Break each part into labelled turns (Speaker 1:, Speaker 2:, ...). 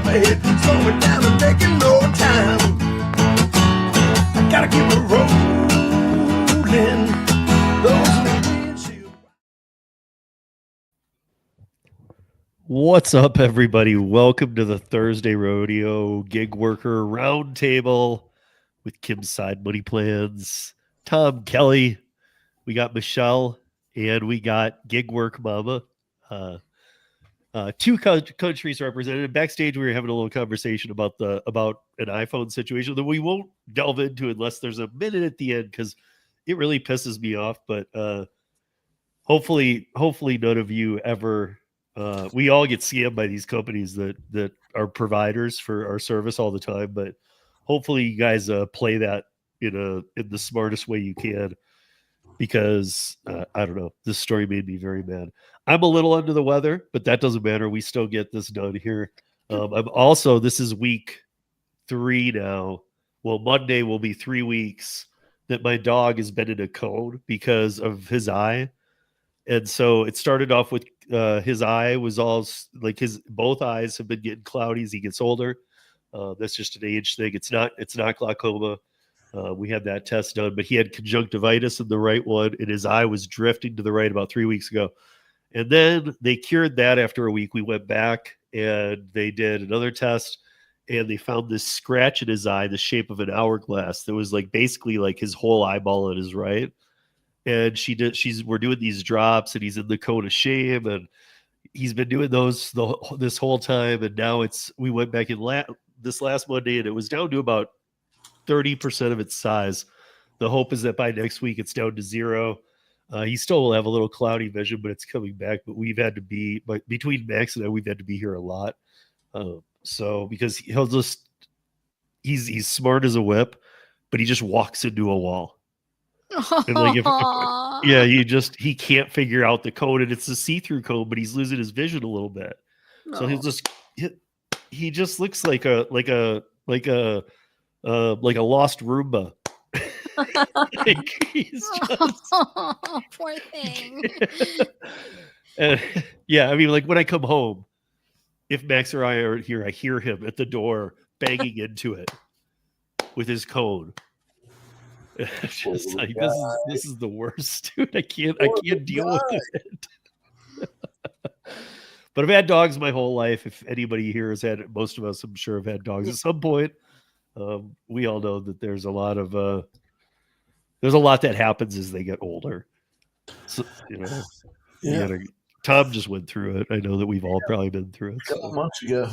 Speaker 1: ahead, slowing down and making no time. I gotta keep it rolling. Those in the windshield.
Speaker 2: What's up, everybody? Welcome to the Thursday Rodeo Gig Worker Roundtable with Kim's Side Money Plans, Tom Kelly. We got Michelle, and we got Gig Work Mama. Two countries represented. Backstage, we were having a little conversation about an iPhone situation that we won't delve into unless there's a minute at the end because it really pisses me off. But hopefully none of you ever. We all get scammed by these companies that are providers for our service all the time. But hopefully, you guys play that in the smartest way you can. Because I don't know, this story made me very mad. I'm a little under the weather, but that doesn't matter. We still get this done here. This is week 3 now. Well, Monday will be 3 weeks that my dog has been in a cone because of his eye. And so it started off with his eye was all like both eyes have been getting cloudy as he gets older. That's just an age thing. It's not glaucoma. We had that test done, but he had conjunctivitis in the right one, and his eye was drifting to the right about 3 weeks ago. And then they cured that after a week. We went back and they did another test, and they found this scratch in his eye, the shape of an hourglass that was like basically like his whole eyeball on his right. And we're doing these drops, and he's in the cone of shame, and he's been doing those this whole time. And now we went back in this last Monday, and it was down to about 30% of its size. The hope is that by next week it's down to 0. He still will have a little cloudy vision, but it's coming back. But we've had to be, between Max and I, we've had to be here a lot. So because he's smart as a whip, but he just walks into a wall. And like he can't figure out the code, and it's a see-through code, but he's losing his vision a little bit. No. So he just looks like a lost Roomba. He's just...
Speaker 3: poor thing.
Speaker 2: And yeah, I mean, like when I come home, if Max or I are here, I hear him at the door banging into it with his cone. It's just like this is the worst, dude. I can't deal with it. But I've had dogs my whole life. If anybody here has had it, most of us, I'm sure, have had dogs at some point. We all know that there's a lot that happens as they get older. So, Tom just went through it. I know that we've all probably been through it.
Speaker 1: A couple months ago.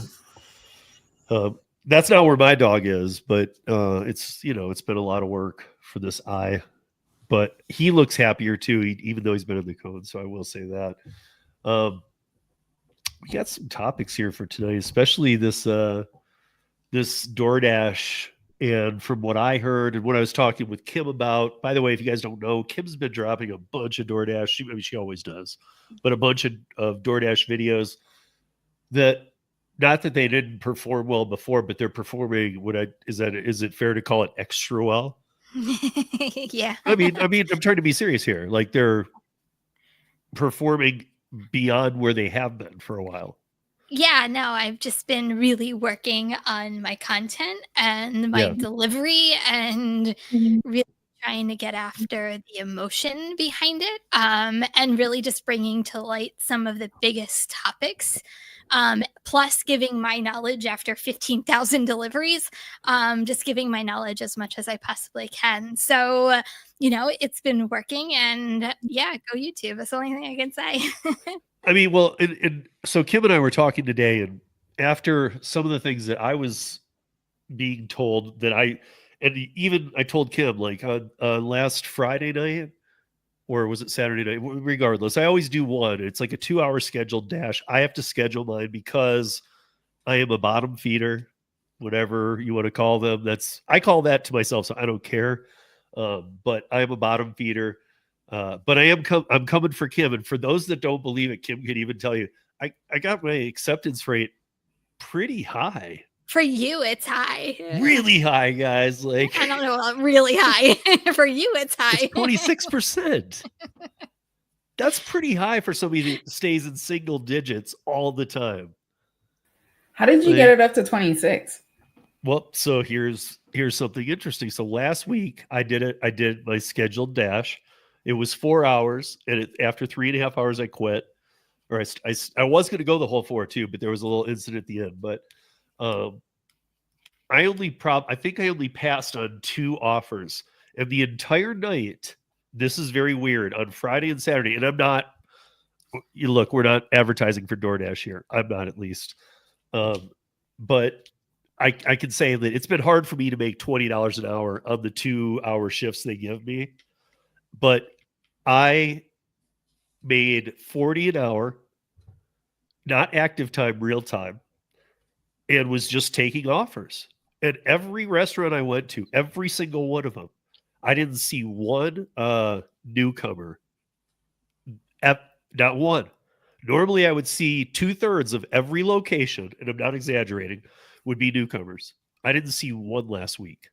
Speaker 2: That's not where my dog is, but it's been a lot of work for this eye. But he looks happier too, even though he's been in the cone. So I will say that. We got some topics here for today, especially this DoorDash. And from what I heard and what I was talking with Kim about, by the way, if you guys don't know, Kim's been dropping a bunch of DoorDash. She always does, but a bunch of DoorDash videos that, not that they didn't perform well before, but they're performing. Is it fair to call it extra well?
Speaker 3: Yeah.
Speaker 2: I mean, I'm trying to be serious here. Like they're performing beyond where they have been for a while.
Speaker 3: Yeah, no, I've just been really working on my content and my delivery and really trying to get after the emotion behind it, and really just bringing to light some of the biggest topics, plus giving my knowledge after 15,000 deliveries, just giving my knowledge as much as I possibly can. So, it's been working, and yeah, go YouTube. That's the only thing I can say.
Speaker 2: I mean, well, so Kim and I were talking today, and after some of the things that I was being told I told Kim, like on last Friday night, or was it Saturday night? Regardless, I always do one. It's like a 2-hour scheduled dash. I have to schedule mine because I am a bottom feeder, whatever you want to call them. I call that to myself, so I don't care. But I am a bottom feeder. But I'm coming for Kim. And for those that don't believe it, Kim can even tell you, I got my acceptance rate pretty high.
Speaker 3: For you, it's high.
Speaker 2: Really high, guys. Like
Speaker 3: I don't know about really high. For you, it's high.
Speaker 2: It's 26%. That's pretty high for somebody that stays in single digits all the time.
Speaker 4: How did you get it up to 26?
Speaker 2: Well, so here's something interesting. So last week I did my scheduled dash. It was 4 hours, and after 3.5 hours I quit. Or I was going to go the whole 4 too, but there was a little incident at the end. But I think I only passed on 2 offers, and the entire night. This is very weird on Friday and Saturday, and I'm not. You look, we're not advertising for DoorDash here. I'm not, at least. But I can say that it's been hard for me to make $20 an hour on the 2-hour shifts they give me. But I made $40 an hour, not active time, real time, and was just taking offers. And every restaurant I went to, every single one of them, I didn't see one newcomer. Not one. Normally, I would see 2/3 of every location, and I'm not exaggerating, would be newcomers. I didn't see one last week.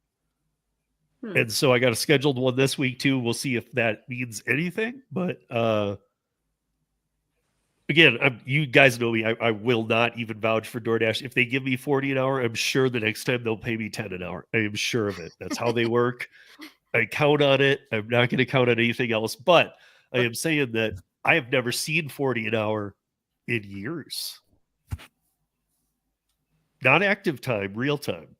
Speaker 2: And so I got a scheduled one this week too. We'll see if that means anything. But again, you guys know me. I will not even vouch for DoorDash. If they give me 40 an hour, I'm sure the next time they'll pay me 10 an hour. I am sure of it. That's how they work. I count on it. I'm not going to count on anything else. But I am saying that I have never seen 40 an hour in years. Not active time, real time.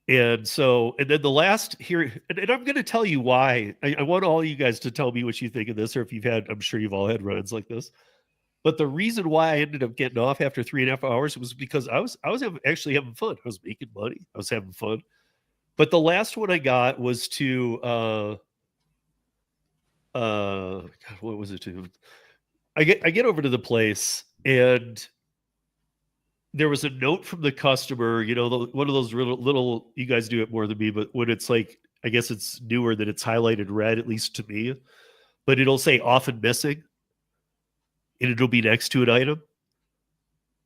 Speaker 2: And so, and then the last here, and I'm going to tell you why. I want all you guys to tell me what you think of this, or if you've had, I'm sure you've all had runs like this. But the reason why I ended up getting off after 3.5 hours was because I was actually having fun. I was making money. I was having fun. But the last one I got was to God, what was it to? I get over to the place, and there was a note from the customer, one of those little, you guys do it more than me, but when it's like, I guess it's newer that it's highlighted red, at least to me, but it'll say often missing, and it'll be next to an item.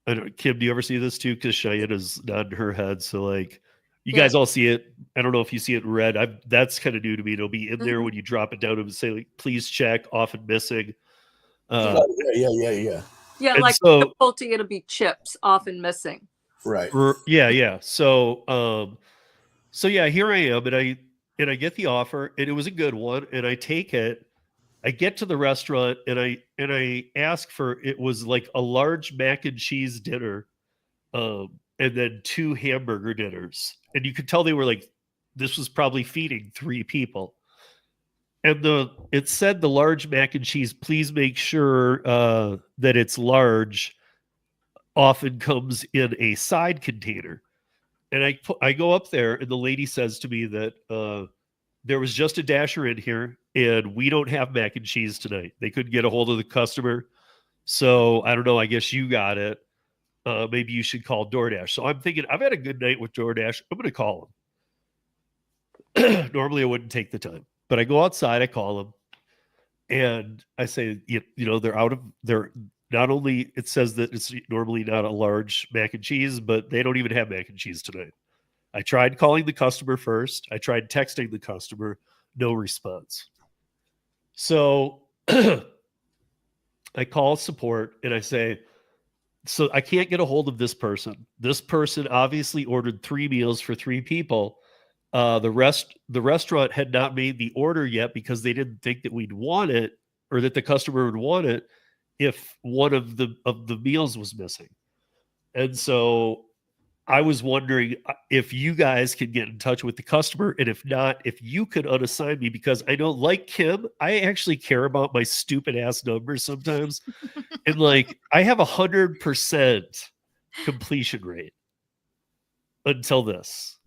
Speaker 2: I don't, Kim, do you ever see this too? Because Cheyenne is nodding her head. So like, you guys all see it. I don't know if you see it in red. That's kind of new to me. It'll be in there when you drop it down and say, like, please check, often missing.
Speaker 5: Yeah.
Speaker 6: Yeah, like
Speaker 2: so,
Speaker 6: Chipotle, it'll be chips, often missing.
Speaker 5: Right.
Speaker 2: Yeah. So yeah, here I am, and I get the offer, and it was a good one, and I take it. I get to the restaurant, and I ask for, it was like a large mac and cheese dinner, and then 2 hamburger dinners, and you could tell they were like, this was probably feeding 3 people. And it said the large mac and cheese, please make sure that it's large, often comes in a side container. And I go up there, and the lady says to me that there was just a dasher in here, and we don't have mac and cheese tonight. They couldn't get a hold of the customer. So I don't know. I guess you got it. Maybe you should call DoorDash. So I'm thinking, I've had a good night with DoorDash. I'm going to call them. Normally I wouldn't take the time, but I go outside, I call them, and I say, they're not only, it says that it's normally not a large mac and cheese, but they don't even have mac and cheese tonight. I tried calling the customer first. I tried texting the customer, no response. So I call support, and I say, so I can't get a hold of this person. This person obviously ordered 3 meals for 3 people. The restaurant had not made the order yet because they didn't think that we'd want it, or that the customer would want it if one of the meals was missing. And so I was wondering if you guys can get in touch with the customer, and if not, if you could unassign me, because I know, like Kim, I actually care about my stupid ass numbers sometimes. And like, I have 100% completion rate until this,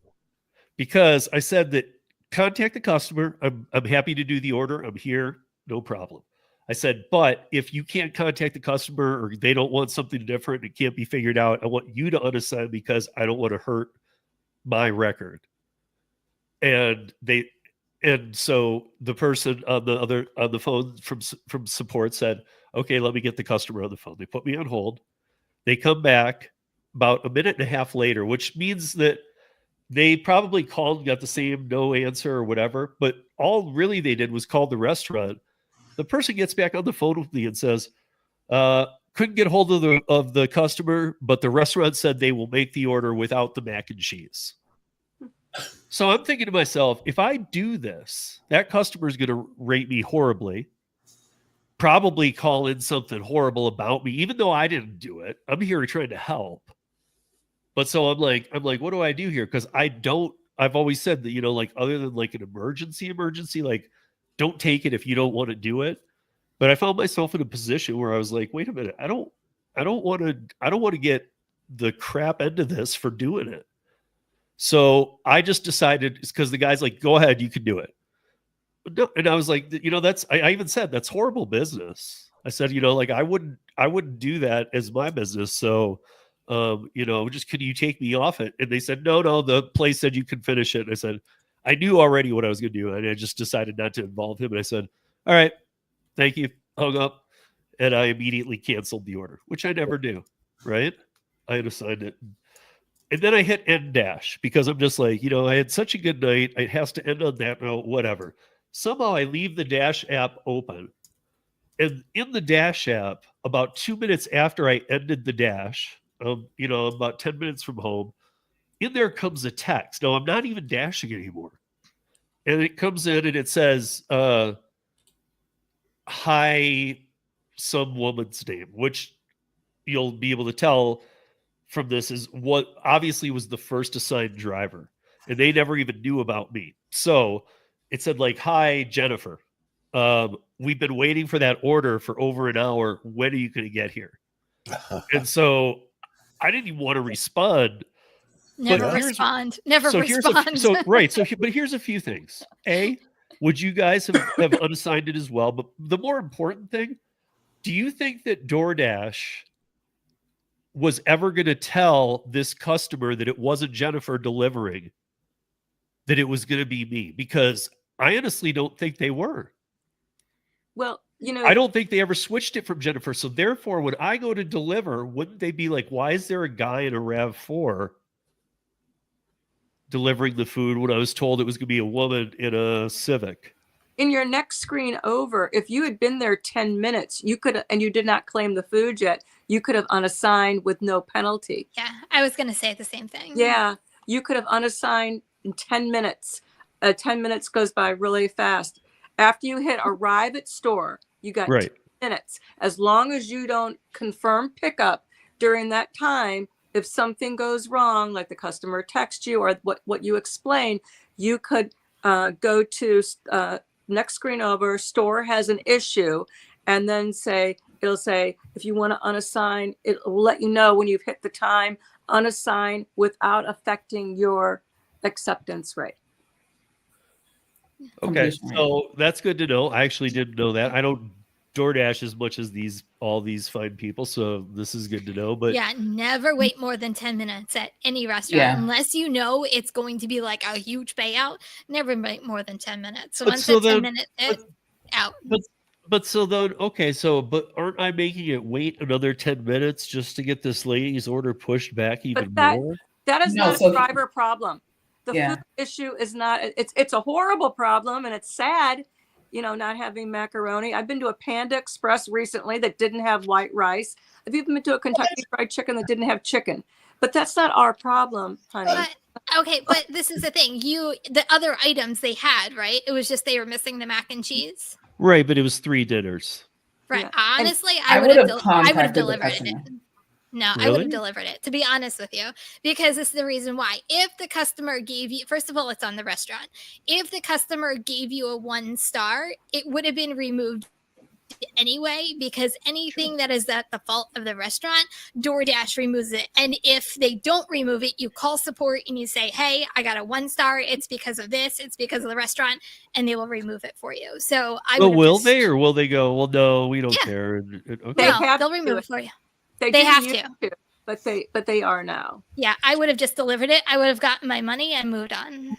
Speaker 2: because I said that contact the customer. I'm happy to do the order. I'm here. No problem. I said, but if you can't contact the customer, or they don't want something different, it can't be figured out, I want you to unassign, because I don't want to hurt my record. And so the person on the phone from support said, okay, let me get the customer on the phone. They put me on hold. They come back about a minute and a half later, which means that they probably called and got the same no answer or whatever. But all really they did was call the restaurant. The person gets back on the phone with me and says, couldn't get hold of the customer, but the restaurant said they will make the order without the mac and cheese. So I'm thinking to myself, if I do this, that customer is going to rate me horribly, probably call in something horrible about me, even though I didn't do it. I'm here trying to help. But so I'm like, what do I do here? Because I've always said that, like, other than like an emergency, like, don't take it if you don't want to do it. But I found myself in a position where I was like, wait a minute, I don't want to get the crap end of this for doing it. So I just decided, it's because the guy's like, go ahead, you can do it. And I was like, I even said that's horrible business. I said, like, I wouldn't do that as my business. So, just, could you take me off it? And they said, no, the place said you could finish it. And I said, I knew already what I was going to do. And I just decided not to involve him. And I said, all right, thank you. Hung up. And I immediately canceled the order, which I never do. Right. I had assigned it. And then I hit end dash because I'm just like, I had such a good night. It has to end on that note, whatever. Somehow I leave the Dash app open. And in the Dash app, about 2 minutes after I ended the Dash, about 10 minutes from home, in there comes a text. No, I'm not even dashing anymore. And it comes in and it says, hi, some woman's name, which you'll be able to tell from this is what obviously was the first assigned driver. And they never even knew about me. So it said, like, hi, Jennifer. We've been waiting for that order for over an hour. When are you going to get here? And so I didn't even want to respond.
Speaker 3: Never respond. Never respond.
Speaker 2: But here's a few things. A, would you guys have unassigned it as well? But the more important thing, do you think that DoorDash was ever going to tell this customer that it wasn't Jennifer delivering, that it was going to be me? Because I honestly don't think they were.
Speaker 6: Well,
Speaker 2: I don't think they ever switched it from Jennifer. So therefore, when I go to deliver, wouldn't they be like, why is there a guy in a RAV4 delivering the food when I was told it was going to be a woman in a Civic?
Speaker 6: in your next screen over, if you had been there 10 minutes, you could, and you did not claim the food yet, you could have unassigned with no penalty.
Speaker 3: Yeah, I was going to say the same thing.
Speaker 6: Yeah, you could have unassigned in 10 minutes. 10 minutes goes by really fast. After you hit arrive at store, you got 10 minutes. As long as you don't confirm pickup during that time, if something goes wrong, like the customer texts you or what you explain, you could go to next screen over, store has an issue, and then it'll say, if you want to unassign, it will let you know when you've hit the time, unassign without affecting your acceptance rate.
Speaker 2: Okay, so that's good to know. I actually didn't know that. I don't DoorDash as much as all these fine people, so this is good to know. But
Speaker 3: yeah, never wait more than 10 minutes at any restaurant unless you know it's going to be like a huge payout. Never wait more than 10 minutes. So once that 10 minutes out.
Speaker 2: But so then, okay, but aren't I making it wait another 10 minutes just to get this lady's order pushed back even more?
Speaker 6: That is not a driver problem. The food issue is not, it's a horrible problem, and it's sad, not having macaroni. I've been to a Panda Express recently that didn't have white rice. I've even been to a Kentucky Fried Chicken that didn't have chicken. But that's not our problem, honey.
Speaker 3: But this is the thing. The other items they had, right? It was just they were missing the mac and cheese.
Speaker 2: Right, but it was 3 dinners.
Speaker 3: Right. Yeah. Honestly, I would have delivered it. No,
Speaker 2: really?
Speaker 3: I would have delivered it, to be honest with you, because this is the reason why. If the customer gave you, first of all, it's on the restaurant. If the customer gave you a 1 star, it would have been removed anyway, because anything that is at the fault of the restaurant, DoorDash removes it. And if they don't remove it, you call support and you say, hey, I got a 1 star. It's because of this. It's because of the restaurant. And they will remove it for you. So
Speaker 2: will they, or will they go, well, no, we don't care. Okay.
Speaker 3: They'll remove it for you.
Speaker 6: They have to, but they are now.
Speaker 3: Yeah, I would have just delivered it. I would have gotten my money and moved on.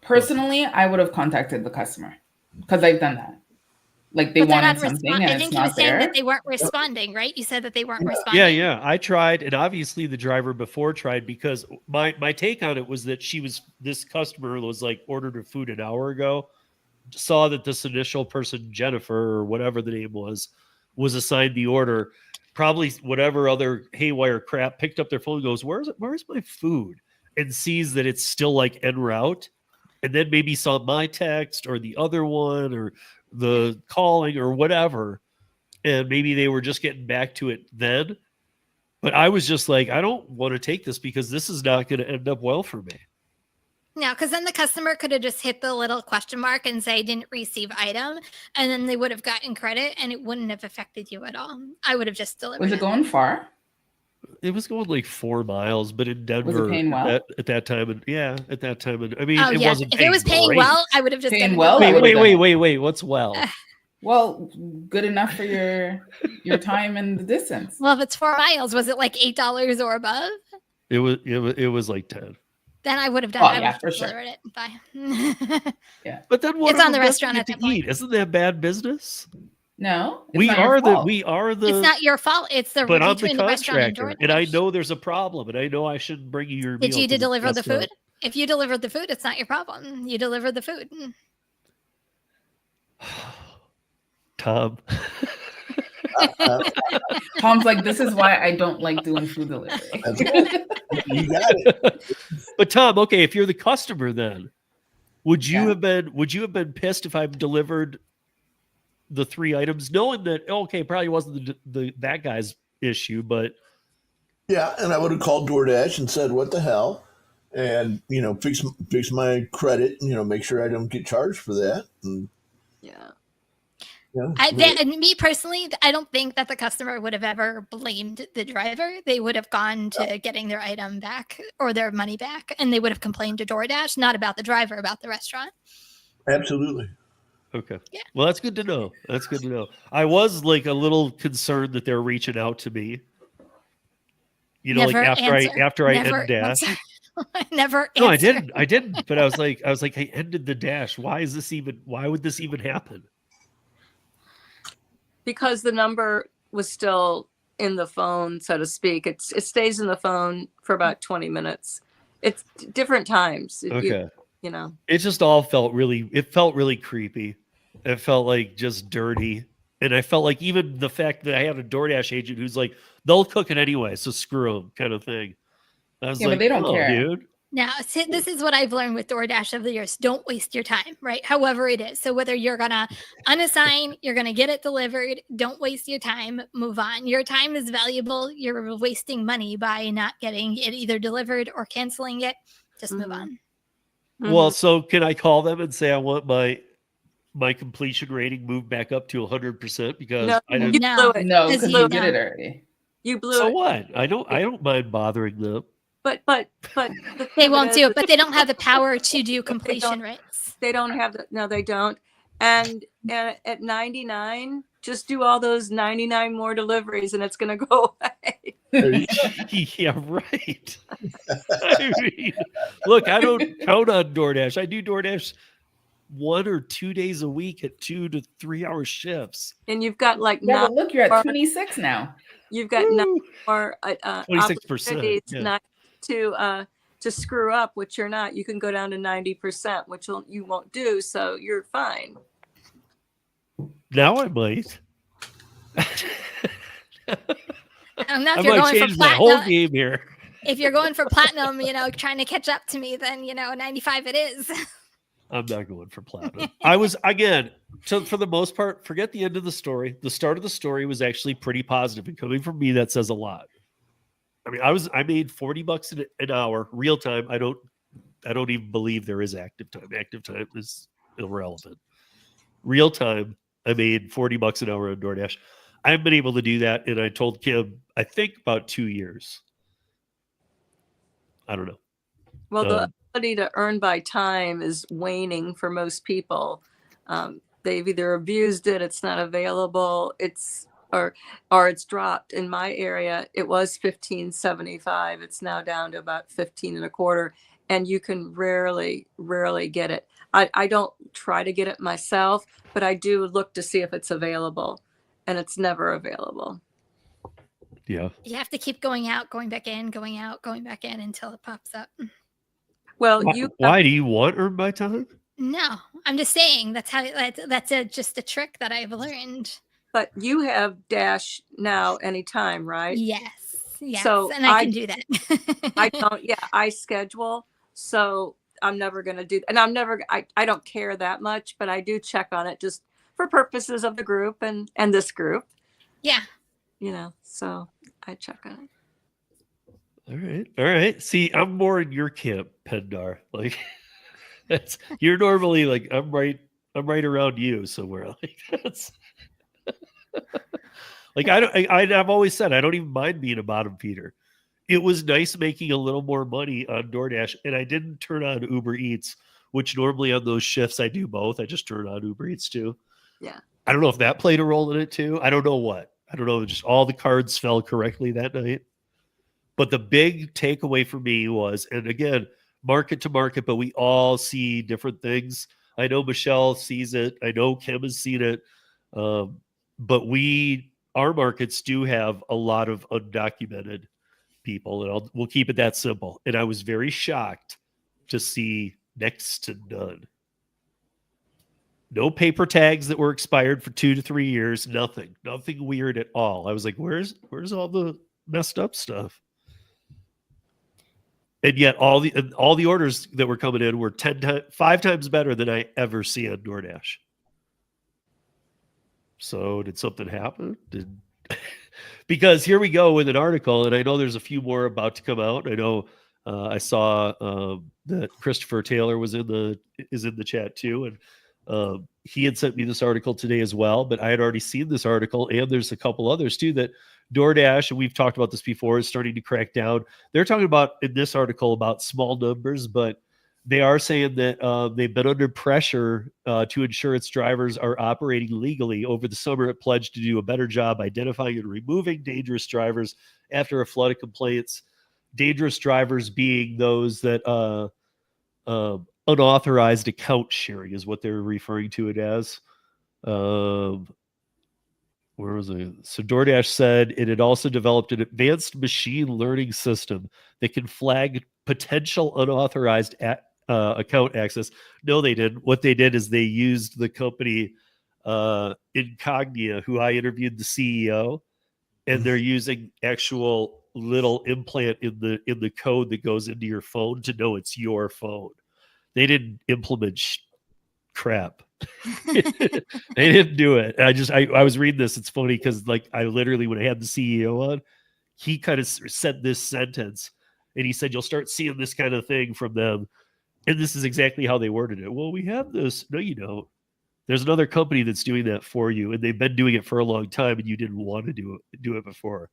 Speaker 4: Personally, I would have contacted the customer because I've done that. Like they wanted something and
Speaker 3: I think
Speaker 4: it's
Speaker 3: you were
Speaker 4: not
Speaker 3: saying
Speaker 4: there.
Speaker 3: that they weren't responding, right? You said that they weren't responding.
Speaker 2: Yeah. I tried, and obviously the driver before tried, because my take on it was that this customer was like ordered her food an hour ago, saw that this initial person, Jennifer or whatever the name was assigned the order. probably whatever other haywire crap, picked up their phone and goes, where's my food? And sees that it's still like en route. And then maybe saw my text or the other one or the calling or whatever. And maybe they were just getting back to it then. But I was just like, I don't want to take this because this is not going to end up well for me.
Speaker 3: No, because then the customer could have just hit the little question mark and say didn't receive item, and then they would have gotten credit and it wouldn't have affected you at all. I would have just delivered.
Speaker 4: Was it going far?
Speaker 2: It was going like 4 miles, but in Denver
Speaker 4: Was it paying well?
Speaker 2: at that time. And yeah, at that time. And I mean,
Speaker 3: Oh,
Speaker 2: it
Speaker 3: yeah.
Speaker 2: wasn't
Speaker 3: If it was paying
Speaker 2: great.
Speaker 3: well, I would have just
Speaker 4: Paying
Speaker 3: done it.
Speaker 4: well?
Speaker 2: Wait. What's well?
Speaker 4: Well, good enough for your time and the distance.
Speaker 3: Well, if it's 4 miles, was it like $8 or above?
Speaker 2: It was like 10.
Speaker 3: Then I would have done.
Speaker 4: Oh,
Speaker 3: I
Speaker 4: yeah,
Speaker 3: would
Speaker 4: for
Speaker 3: have
Speaker 4: sure.
Speaker 3: delivered it. Bye.
Speaker 4: Yeah.
Speaker 2: But then what?
Speaker 3: It's on the
Speaker 2: if we
Speaker 3: restaurant
Speaker 2: get
Speaker 3: at
Speaker 2: to
Speaker 3: that
Speaker 2: eat? Isn't that bad business?
Speaker 4: No, it's
Speaker 2: We
Speaker 4: not your
Speaker 2: are
Speaker 4: fault.
Speaker 2: the.
Speaker 3: It's not your fault. It's the
Speaker 2: But I'm the
Speaker 3: between the restaurant and
Speaker 2: contractor,
Speaker 3: DoorDash.
Speaker 2: and I know there's a problem, and I know I shouldn't bring you your meal.
Speaker 3: Did you
Speaker 2: 'cause it's
Speaker 3: deliver the
Speaker 2: messed up.
Speaker 3: food? If you delivered the food, it's not your problem. You delivered the food.
Speaker 2: Tom.
Speaker 4: Tom's like, this is why I don't like doing food delivery.
Speaker 1: You got it.
Speaker 2: But Tom, okay, if you're the customer, then would you have been pissed if I've delivered the 3 items, knowing that okay, probably wasn't that guy's issue, but
Speaker 1: Yeah, and I would have called DoorDash and said, "What the hell?" And fix my credit. Make sure I don't get charged for that. And,
Speaker 6: Yeah.
Speaker 3: And me personally, I don't think that the customer would have ever blamed the driver. They would have gone to getting their item back or their money back, and they would have complained to DoorDash, not about the driver, about the restaurant.
Speaker 1: Absolutely.
Speaker 2: okay.
Speaker 3: Yeah.
Speaker 2: Well, that's good to know. That's good to know. I was like a little concerned that they're reaching out to me.
Speaker 3: Never
Speaker 2: like after I
Speaker 3: Never
Speaker 2: end dash.
Speaker 3: answer. Never
Speaker 2: No, I
Speaker 3: answer.
Speaker 2: didn't. But I was like, I ended the dash. Why would this even happen?
Speaker 6: Because the number was still in the phone, so to speak. It stays in the phone for about 20 minutes. It's different times.
Speaker 2: Okay.
Speaker 6: It
Speaker 2: just all felt really creepy. It felt like just dirty. And I felt like even the fact that I had a DoorDash agent who's like, they'll cook it anyway, so screw them kind of thing. I was
Speaker 4: but they don't care.
Speaker 2: Dude.
Speaker 3: Now, this is what I've learned with DoorDash over the years. Don't waste your time, right? However it is. So whether you're going to unassign, you're going to get it delivered, don't waste your time, move on. Your time is valuable. You're wasting money by not getting it either delivered or canceling it. Just move on.
Speaker 2: Well, so can I call them and say I want my completion rating moved back up to 100% because I didn't.
Speaker 6: blew it.
Speaker 4: No, because
Speaker 3: you
Speaker 4: you did it already.
Speaker 6: You blew
Speaker 2: So
Speaker 6: it.
Speaker 2: what? I don't mind bothering them.
Speaker 6: But the
Speaker 3: They
Speaker 6: thing
Speaker 3: won't
Speaker 6: is,
Speaker 3: do it, but they don't have the power to do completion rates.
Speaker 6: They don't have the. No, they don't. And at 99, just do all those 99 more deliveries, and it's going to go away.
Speaker 2: Yeah, right. I mean, look, I don't count on DoorDash. I do DoorDash 1 or 2 days a week at 2 to 3 hour shifts.
Speaker 6: And you've got like
Speaker 4: Yeah,
Speaker 6: not.
Speaker 4: but look, you're at 26 now.
Speaker 6: You've got 9 more
Speaker 2: 26%.
Speaker 6: opportunities
Speaker 2: Yeah.
Speaker 6: not to screw up, which you're not. You can go down to 90%, which you won't do. So you're fine.
Speaker 2: Now I might.
Speaker 3: I don't know if
Speaker 2: I
Speaker 3: you're
Speaker 2: might
Speaker 3: going for
Speaker 2: change my whole
Speaker 3: platinum.
Speaker 2: game here.
Speaker 3: If you're going for platinum, trying to catch up to me, then 95 it is.
Speaker 2: I'm not going for platinum. I was, again, so for the most part, forget the end of the story. The start of the story was actually pretty positive, and coming from me, that says a lot. I mean, I made $40 an hour, real time. I don't even believe there is active time. Active time is irrelevant. Real time, I made $40 an hour on DoorDash. I haven't been able to do that, and I told Kim, I think about 2 years. I don't know.
Speaker 6: Well, the ability to earn by time is waning for most people. They've either abused it, it's not available, or it's dropped. In my area, it was $15.75. It's now down to about $15.25, and you can rarely get it. I don't try to get it myself, but I do look to see if it's available, and it's never available.
Speaker 2: Yeah.
Speaker 3: You have to keep going out, going back in, going out, going back in until it pops up.
Speaker 6: Well,
Speaker 2: why do you want earn by time?
Speaker 3: No, I'm just saying that's just a trick that I've learned.
Speaker 6: But you have Dash now anytime, right?
Speaker 3: Yes,
Speaker 6: So
Speaker 3: and I can do that.
Speaker 6: I don't. Yeah, I schedule. So I'm never going to do, and I don't care that much, but I do check on it just for purposes of the group and this group.
Speaker 3: Yeah.
Speaker 6: So I check on
Speaker 2: it. All right. See, I'm more in your camp, Pendar. Like, you're normally like, I'm right around you somewhere. Like, that's like, I've always said, I don't even mind being a bottom feeder. It was nice making a little more money on DoorDash, and I didn't turn on Uber Eats, which normally on those shifts I do both. I just turn on Uber Eats too.
Speaker 6: Yeah.
Speaker 2: I don't know if that played a role in it too. I don't know what. I don't know. Just all the cards fell correctly that night. But the big takeaway for me was, and again, market to market, but we all see different things. I know Michelle sees it. I know Kim has seen it. But our markets do have a lot of undocumented people, and we'll keep it that simple. And I was very shocked to see next to none. No paper tags that were expired for 2 to 3 years. Nothing weird at all. I was like, where's all the messed up stuff? And yet all the orders that were coming in were 5 times better than I ever see on DoorDash. So did something happen? Because here we go with an article, and I know there's a few more about to come out. I know I saw that Christopher Taylor is in the chat too, and he had sent me this article today as well. But I had already seen this article, and there's a couple others too that DoorDash, and we've talked about this before, is starting to crack down. They're talking about in this article about small numbers, but they are saying that they've been under pressure to ensure its drivers are operating legally. Over the summer, it pledged to do a better job identifying and removing dangerous drivers after a flood of complaints. Dangerous drivers being those that unauthorized account sharing is what they're referring to it as. Where was it? So DoorDash said it had also developed an advanced machine learning system that can flag potential unauthorized account access. No, they didn't. What they did is they used the company Incognia, who I interviewed the CEO, and they're using actual little implant in the code that goes into your phone to know it's your phone. They didn't implement crap. They didn't do it. I was reading this. It's funny because like I literally, when I had the CEO on, he kind of said this sentence, and he said, "You'll start seeing this kind of thing from them." And this is exactly how they worded it. Well, we have this. No, you don't. There's another company that's doing that for you, and they've been doing it for a long time, and you didn't want to do it before.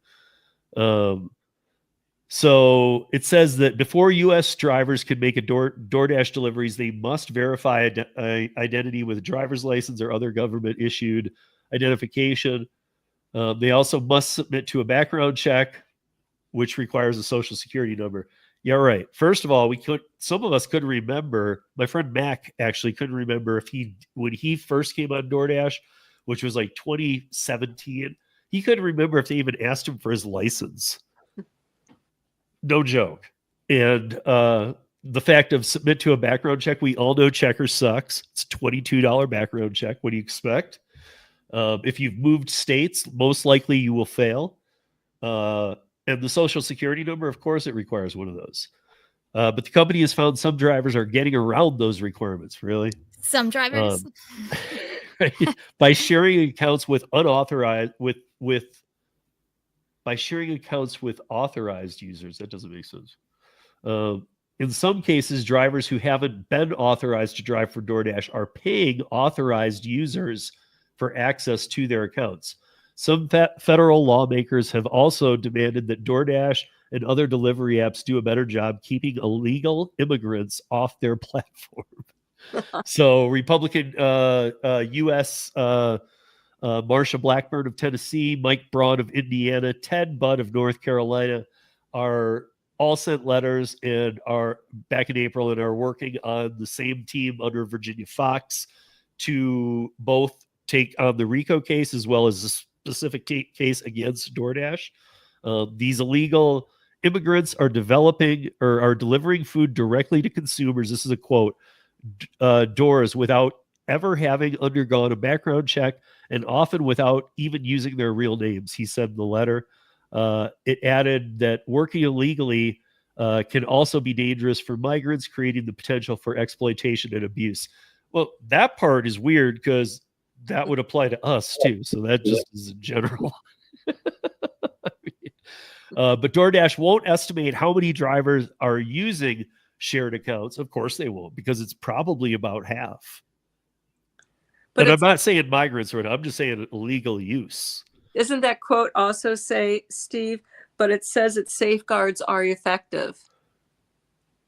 Speaker 2: So it says that before U.S. drivers can make a DoorDash deliveries, they must verify identity with a driver's license or other government-issued identification. They also must submit to a background check, which requires a social security number. Yeah, right. First of all, some of us couldn't remember. My friend Mac actually couldn't remember when he first came on DoorDash, which was like 2017. He couldn't remember if they even asked him for his license. No joke. And the fact of submit to a background check, we all know Checker sucks. It's a $22 background check. What do you expect? If you've moved states, most likely you will fail. And the social security number, of course, it requires one of those. But the company has found some drivers are getting around those requirements. Really,
Speaker 3: some drivers
Speaker 2: right? By sharing accounts with unauthorized by sharing accounts with authorized users. That doesn't make sense. In some cases, drivers who haven't been authorized to drive for DoorDash are paying authorized users for access to their accounts. Some federal lawmakers have also demanded that DoorDash and other delivery apps do a better job keeping illegal immigrants off their platform. So Republican U.S. Marsha Blackburn of Tennessee, Mike Braun of Indiana, Ted Budd of North Carolina are all sent letters and are back in April and are working on the same team under Virginia Fox to both take on the RICO case as well as the specific case against DoorDash. These illegal immigrants are delivering food directly to consumers. This is a quote, doors without ever having undergone a background check, and often without even using their real names, he said in the letter. It added that working illegally can also be dangerous for migrants, creating the potential for exploitation and abuse. Well, that part is weird because that would apply to us too. So that just is in general. But DoorDash won't estimate how many drivers are using shared accounts. Of course they won't, because it's probably about half. But I'm not saying migrants right now. I'm just saying illegal use.
Speaker 6: Isn't that quote also say, Steve, but it says its safeguards are effective?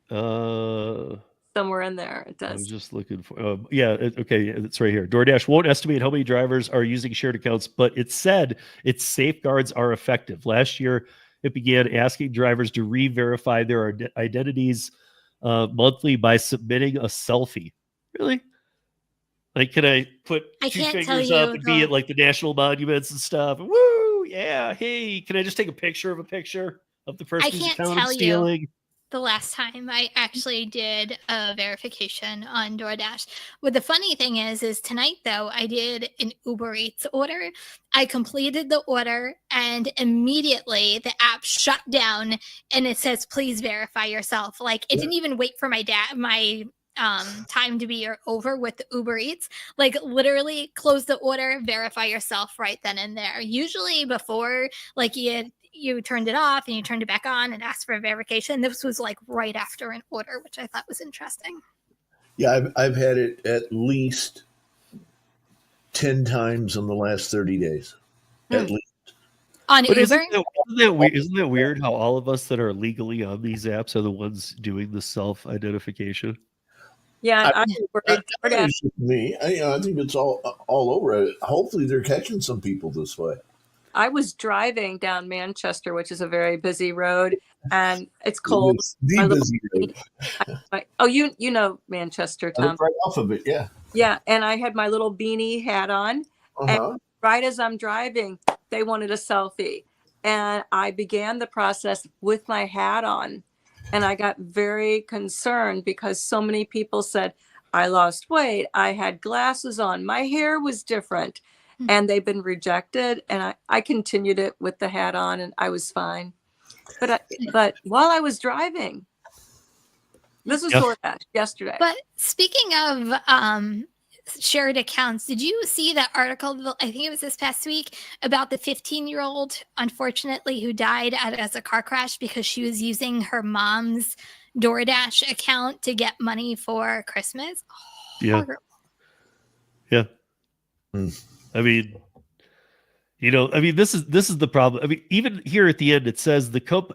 Speaker 6: Somewhere in there it does.
Speaker 2: I was just looking for, okay, it's right here. DoorDash won't estimate how many drivers are using shared accounts, but it said its safeguards are effective. Last year, it began asking drivers to re-verify their identities monthly by submitting a selfie. Really? Like, can I put two fingers up and be at like the national monuments and stuff? Woo! Yeah. Hey, can I just take a picture of the person whose account I'm stealing?
Speaker 3: The last time I actually did a verification on DoorDash. What the funny thing is tonight though, I did an Uber Eats order. I completed the order and immediately the app shut down and it says, please verify yourself. Like it didn't even wait for my time to be over with the Uber Eats. Like literally close the order, verify yourself right then and there. Usually before, like you turned it off and you turned it back on and asked for a verification. This was like right after an order, which I thought was interesting.
Speaker 5: Yeah, I've had it at least 10 times in the last 30 days. At least.
Speaker 3: On Uber?
Speaker 2: Isn't that weird how all of us that are legally on these apps are the ones doing the self-identification?
Speaker 6: Yeah,
Speaker 5: I think it's all over. Hopefully they're catching some people this way.
Speaker 6: I was driving down Manchester, which is a very busy road, and it's cold.
Speaker 5: The busy road.
Speaker 6: You know Manchester, Tom.
Speaker 5: Right off of it, yeah.
Speaker 6: Yeah, and I had my little beanie hat on, and right as I'm driving, they wanted a selfie, and I began the process with my hat on, and I got very concerned because so many people said, I lost weight, I had glasses on, my hair was different. And they've been rejected, and I continued it with the hat on, and I was fine. But while I was driving, this was DoorDash yesterday.
Speaker 3: But speaking of shared accounts, did you see that article? I think it was this past week about the 15-year-old, unfortunately, who died as a car crash because she was using her mom's DoorDash account to get money for Christmas. Horrible.
Speaker 2: Yeah. I mean, this is the problem. I mean, even here at the end, it says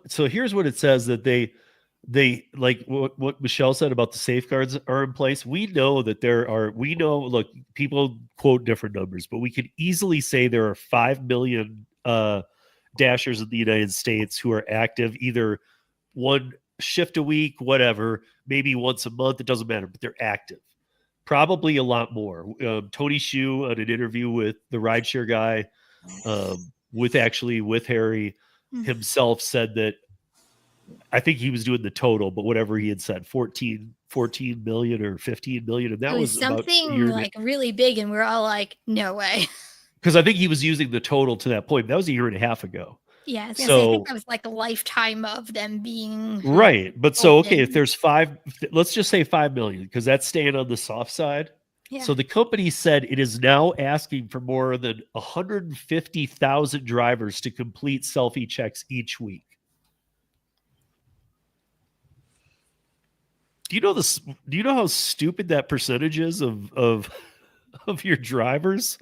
Speaker 2: so here's what it says, that they like what Michelle said about the safeguards are in place. We know that look, people quote different numbers, but we could easily say there are 5 million Dashers in the United States who are active, either one shift a week, whatever, maybe once a month. It doesn't matter, but they're active. Probably a lot more. Tony Hsu, on an interview with the Rideshare guy, with Harry himself, said that, I think he was doing the total, but whatever he had said, 14 million or 15 million. And that was
Speaker 3: something like really big. And we're all like, no way.
Speaker 2: Because I think he was using the total to that point. That was a year and a half ago.
Speaker 3: Yeah, I think that was like a lifetime of them being
Speaker 2: right. But so, okay, if there's let's just say 5 million, because that's staying on the soft side. Yeah. So the company said it is now asking for more than 150,000 drivers to complete selfie checks each week. Do you know this? Do you know how stupid that percentage is of your drivers?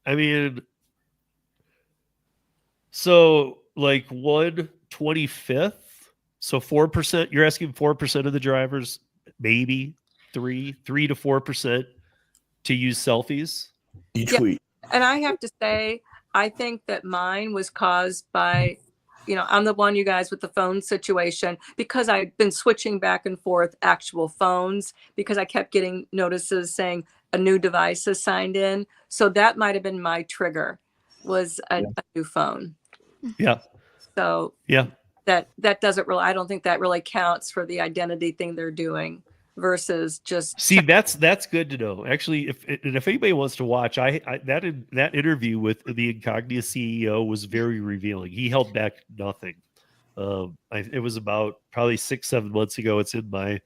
Speaker 2: I mean, so like 1/25, so 4%. You're asking 4% of the drivers, maybe 3 to 4%, to use selfies
Speaker 5: each week.
Speaker 6: And I have to say, I think that mine was caused by, I'm the one, you guys, with the phone situation, because I've been switching back and forth actual phones, because I kept getting notices saying a new device is signed in. So that might have been my trigger, was a new phone.
Speaker 2: Yeah.
Speaker 6: So yeah, that doesn't really, I don't think that really counts for the identity thing they're doing. versus just
Speaker 2: See, that's good to know. Actually, if anybody wants to watch, that interview with the Incognia CEO was very revealing. He held back nothing. It was about probably 6-7 months ago. It's in the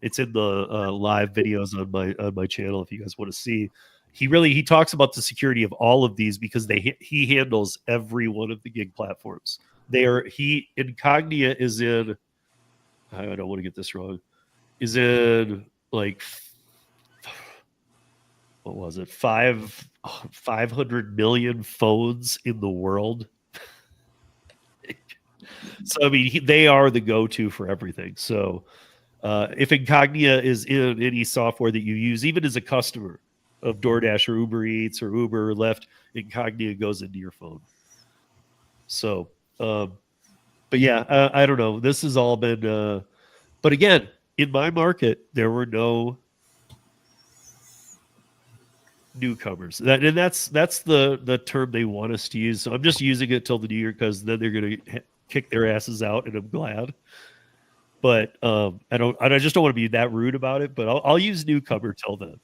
Speaker 2: live videos on my channel if you guys want to see. He talks about the security of all of these because he handles every one of the gig platforms. Incognia is in, I don't want to get this wrong, is in like, what was it, 500 million phones in the world. So I mean, they are the go-to for everything. So if Incognia is in any software that you use, even as a customer of DoorDash or Uber Eats or Uber or Lyft, Incognia goes into your phone. So, but yeah, I don't know. This has all been, but again, in my market, there were no newcomers. That's the term they want us to use. So I'm just using it till the new year because then they're going to kick their asses out, and I'm glad. But I just don't want to be that rude about it. But I'll use newcomer till then,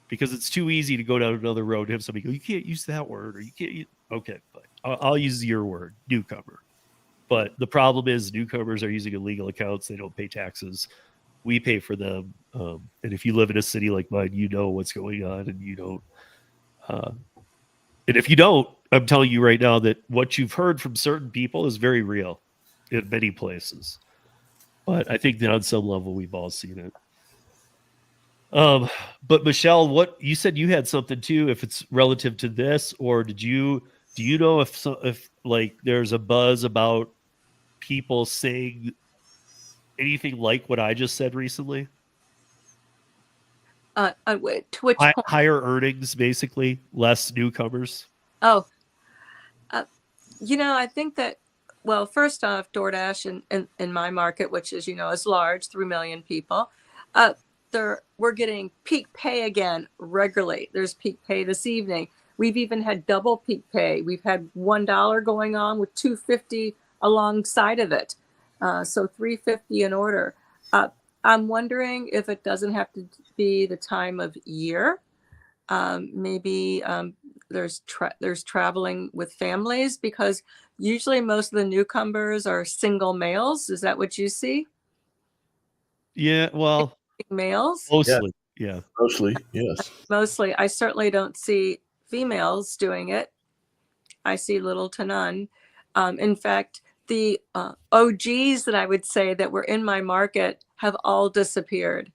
Speaker 2: because it's too easy to go down another road and have somebody go, you can't use that word, or you can't use. Okay, but I'll use your word, newcomer. But the problem is newcomers are using illegal accounts. They don't pay taxes. We pay for them. And if you live in a city like mine, you know what's going on, and you don't. And if you don't, I'm telling you right now that what you've heard from certain people is very real in many places. But I think that on some level, we've all seen it. But Michelle, what you said, you had something too, if it's relative to this, or do you know if like there's a buzz about people saying anything like what I just said recently?
Speaker 6: to which point?
Speaker 2: Higher earnings, basically, less newcomers.
Speaker 6: Oh, I think that, well, first off, DoorDash in my market, which is, is large, 3 million people, we're getting peak pay again regularly. There's peak pay this evening. We've even had double peak pay. We've had $1 going on with $2.50 alongside of it. So $3.50 an order. I'm wondering if it doesn't have to be the time of year. Maybe there's traveling with families, because usually most of the newcomers are single males. Is that what you see?
Speaker 2: Yeah, well,
Speaker 6: males?
Speaker 2: Mostly, yeah.
Speaker 5: Mostly, yes.
Speaker 6: Mostly. I certainly don't see females doing it. I see little to none. In fact, the OGs that I would say that were in my market have all disappeared.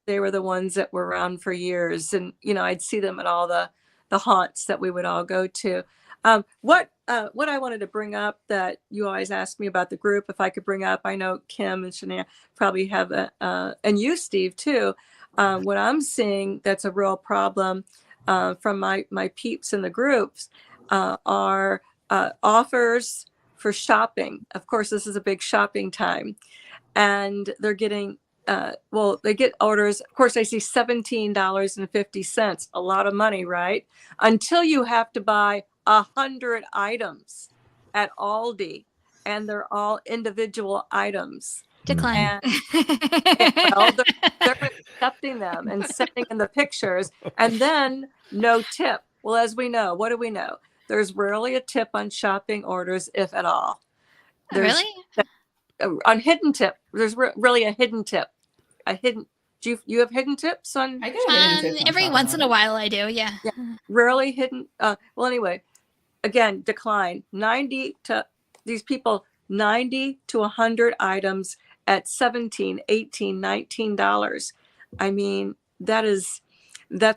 Speaker 6: They were the ones that were around for years, and I'd see them at all the haunts that we would all go to. What I wanted to bring up that you always ask me about the group, if I could bring up, I know Kim and Shania probably have and you, Steve, too. What I'm seeing that's a real problem from my peeps in the groups are offers for shopping. Of course, this is a big shopping time, and they're getting they get orders. Of course, I see $17.50, a lot of money, right? Until you have to buy 100 items at Aldi, and they're all individual items.
Speaker 3: Decline.
Speaker 6: Well, they're accepting them and sending in the pictures, and then no tip. Well, as we know, what do we know? There's rarely a tip on shopping orders, if at all.
Speaker 3: Really?
Speaker 6: On hidden tip, there's really a hidden tip. Do you have hidden tips on?
Speaker 4: I get hidden tips
Speaker 3: every once in a while I do, yeah.
Speaker 6: Rarely hidden. Well, anyway, again, decline. 90 to 100 items at $17, $18, $19. I mean, that's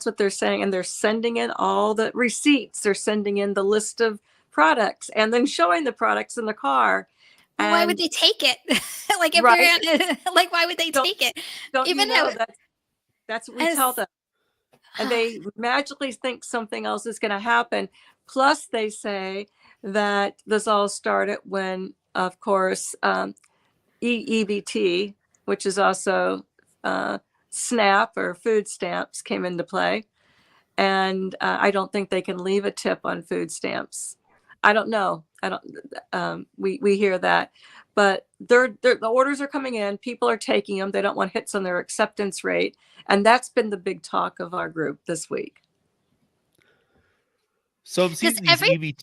Speaker 6: what they're saying. And they're sending in all the receipts. They're sending in the list of products and then showing the products in the car.
Speaker 3: Well, why would they take it? Like, if
Speaker 6: Right.
Speaker 3: you're like, why would they take it?
Speaker 6: Don't
Speaker 3: Even
Speaker 6: you know
Speaker 3: though
Speaker 6: that's what we tell them. And they magically think something else is going to happen. Plus, they say that this all started when, of course, EBT, which is also SNAP or food stamps, came into play. And I don't think they can leave a tip on food stamps. I don't know. We hear that. but the orders are coming in. People are taking them. They don't want hits on their acceptance rate. And that's been the big talk of our group this week.
Speaker 2: So I'm seeing these EV.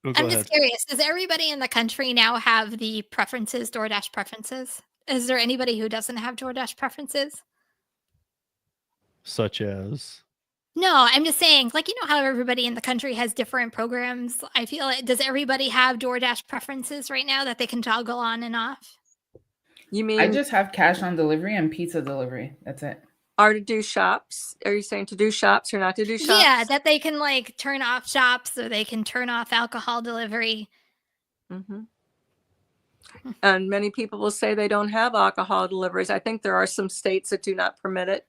Speaker 2: Oh,
Speaker 3: I'm just curious. Does everybody in the country now have the preferences, DoorDash preferences? Is there anybody who doesn't have DoorDash preferences?
Speaker 2: Such as?
Speaker 3: No, I'm just saying, like, you know how everybody in the country has different programs? I feel like, does everybody have DoorDash preferences right now that they can toggle on and off?
Speaker 6: You mean
Speaker 4: I just have cash on delivery and pizza delivery. That's it.
Speaker 6: Are to do shops? Are you saying to do shops or not to do shops?
Speaker 3: Yeah, that they can like turn off shops or they can turn off alcohol delivery.
Speaker 6: Mm-hmm. And many people will say they don't have alcohol deliveries. I think there are some states that do not permit it.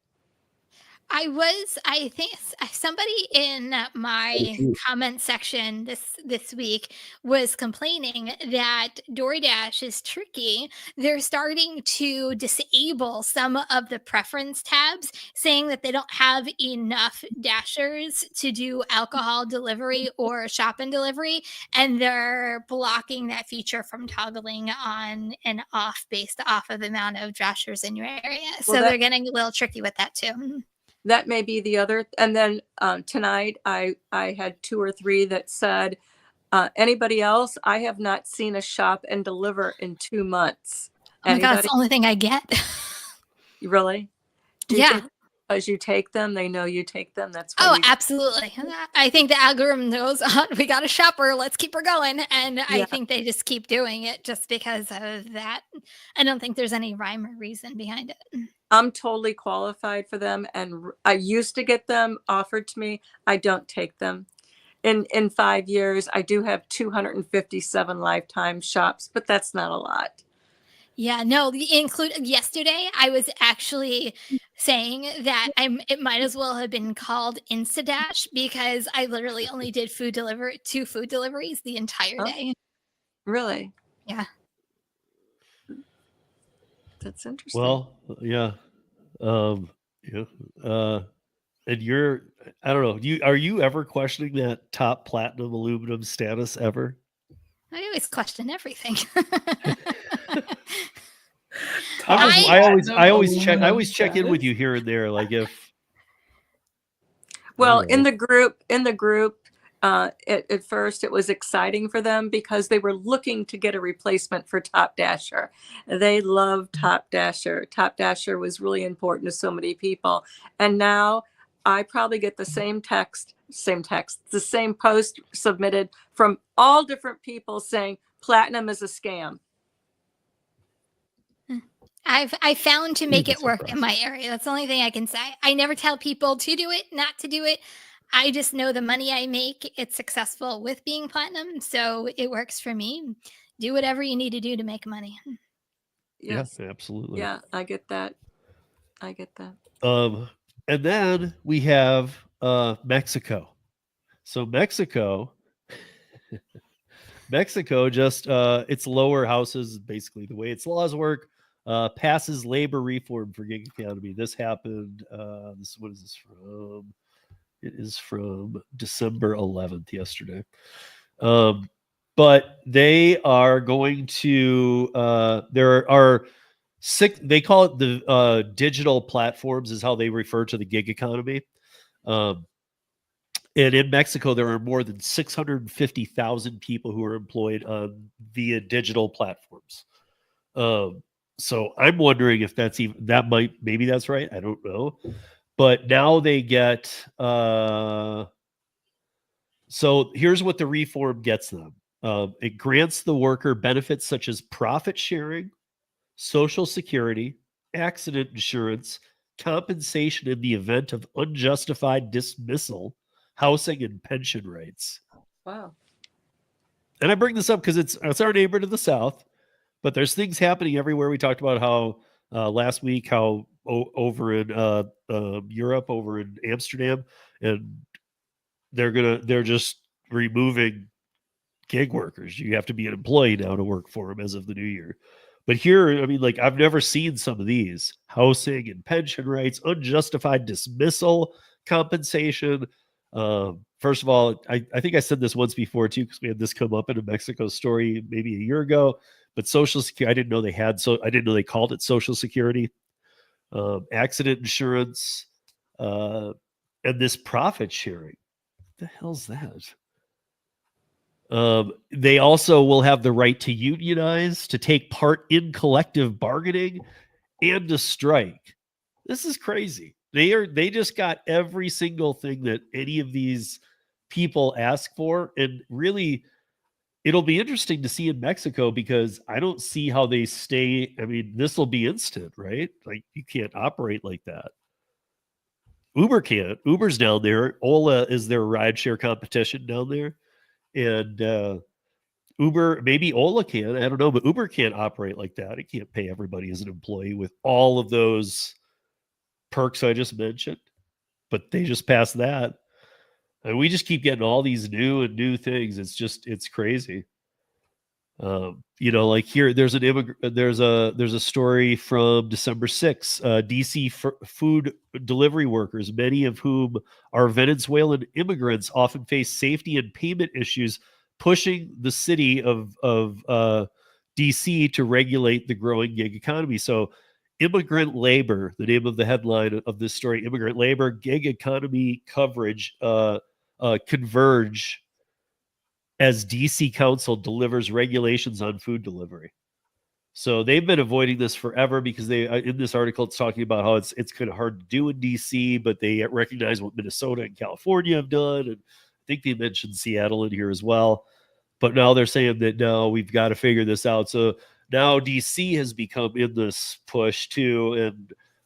Speaker 3: I think somebody in my comment section this week was complaining that DoorDash is tricky. They're starting to disable some of the preference tabs, saying that they don't have enough dashers to do alcohol delivery or shop and delivery, and they're blocking that feature from toggling on and off based off of the amount of dashers in your area. So they're getting a little tricky with that too.
Speaker 6: That may be the other. And then tonight I had 2 or 3 that said, anybody else? I have not seen a shop and deliver in 2 months.
Speaker 3: Oh my God, that's the only thing I get.
Speaker 6: Really?
Speaker 3: Yeah.
Speaker 6: As you take them, they know you take them. That's
Speaker 3: why absolutely. I think the algorithm knows we got a shopper. Let's keep her going. And I think they just keep doing it just because of that. I don't think there's any rhyme or reason behind it.
Speaker 6: I'm totally qualified for them. And I used to get them offered to me. I don't take them. In 5 years, I do have 257 lifetime shops, but that's not a lot.
Speaker 3: Yeah, no, yesterday I was actually saying that it might as well have been called Instadash because I literally only did 2 food deliveries the entire day.
Speaker 6: Really?
Speaker 3: Yeah.
Speaker 6: That's interesting.
Speaker 2: Well, yeah. And you're, I don't know, are you ever questioning that top platinum aluminum status ever?
Speaker 3: I always question everything.
Speaker 2: I always check in with you here and there, like if.
Speaker 6: Well, in the group, at first it was exciting for them because they were looking to get a replacement for Top Dasher. They love Top Dasher. Top Dasher was really important to so many people, and now I probably get the same post submitted from all different people saying platinum is a scam.
Speaker 3: I found to make it work in my area. That's the only thing I can say. I never tell people to do it, not to do it. I just know the money I make, it's successful with being platinum. So it works for me. Do whatever you need to do to make money.
Speaker 6: Yes,
Speaker 2: yeah, absolutely.
Speaker 6: Yeah, I get that.
Speaker 2: And then we have Mexico. So Mexico just its lower houses, basically the way its laws work, passes labor reform for gig economy. This happened. What is this from? It is from December 11th, yesterday. But they are going to. There are 6. They call it the digital platforms, is how they refer to the gig economy. And in Mexico, there are more than 650,000 people who are employed via digital platforms. So I'm wondering if maybe that's right. I don't know. But now they get, so here's what the reform gets them. It grants the worker benefits such as profit sharing, Social Security, accident insurance, compensation in the event of unjustified dismissal, housing, and pension rights.
Speaker 6: Wow.
Speaker 2: And I bring this up because it's our neighbor to the south, but there's things happening everywhere. We talked about how last week, how over in Europe, over in Amsterdam, and they're just removing gig workers. You have to be an employee now to work for them as of the new year. But here, I mean, like, I've never seen some of these: housing and pension rights, unjustified dismissal, compensation. First of all, I think I said this once before too, because we had this come up in a Mexico story maybe a year ago. but Social Security, I didn't know they had, so I didn't know they called it Social Security, accident insurance, and this profit sharing. What the hell's that? They also will have the right to unionize, to take part in collective bargaining, and to strike. This is crazy. They just got every single thing that any of these people ask for, and really, it'll be interesting to see in Mexico, because I don't see how they stay. I mean, this will be instant, right? Like, you can't operate like that. Uber can't. Uber's down there. Ola is their rideshare competition down there, and Uber, maybe Ola can, I don't know, but Uber can't operate like that. It can't pay everybody as an employee with all of those perks I just mentioned, but they just passed that. And we just keep getting all these new things. It's crazy. Like here, there's a story from December 6th. DC food delivery workers, many of whom are Venezuelan immigrants, often face safety and payment issues, pushing the city of DC to regulate the growing gig economy. So, immigrant labor, the name of the headline of this story: immigrant labor, gig economy coverage converge as DC Council delivers regulations on food delivery. So they've been avoiding this forever, because they, in this article, it's talking about how it's kind of hard to do in DC, but they recognize what Minnesota and California have done, and I think they mentioned Seattle in here as well. But now they're saying that no, we've got to figure this out. So now DC has become in this push too,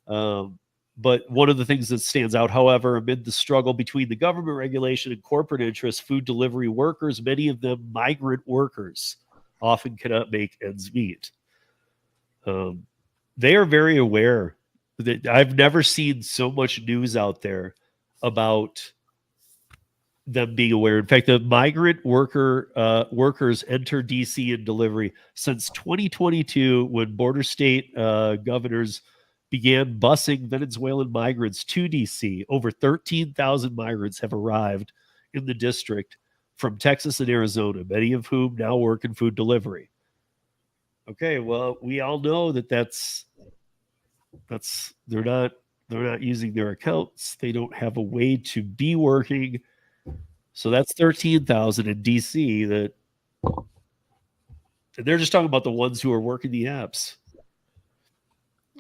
Speaker 2: and but one of the things that stands out, however, amid the struggle between the government regulation and corporate interests, food delivery workers, many of them migrant workers, often cannot make ends meet. They are very aware that I've never seen so much news out there about them being aware. In fact, the migrant workers enter DC in delivery since 2022, when border state governors began busing Venezuelan migrants to DC. Over 13,000 migrants have arrived in the district from Texas and Arizona, many of whom now work in food delivery. Okay, well, we all know that's they're not using their accounts. They don't have a way to be working. So that's 13,000 in DC. That, and they're just talking about the ones who are working the apps.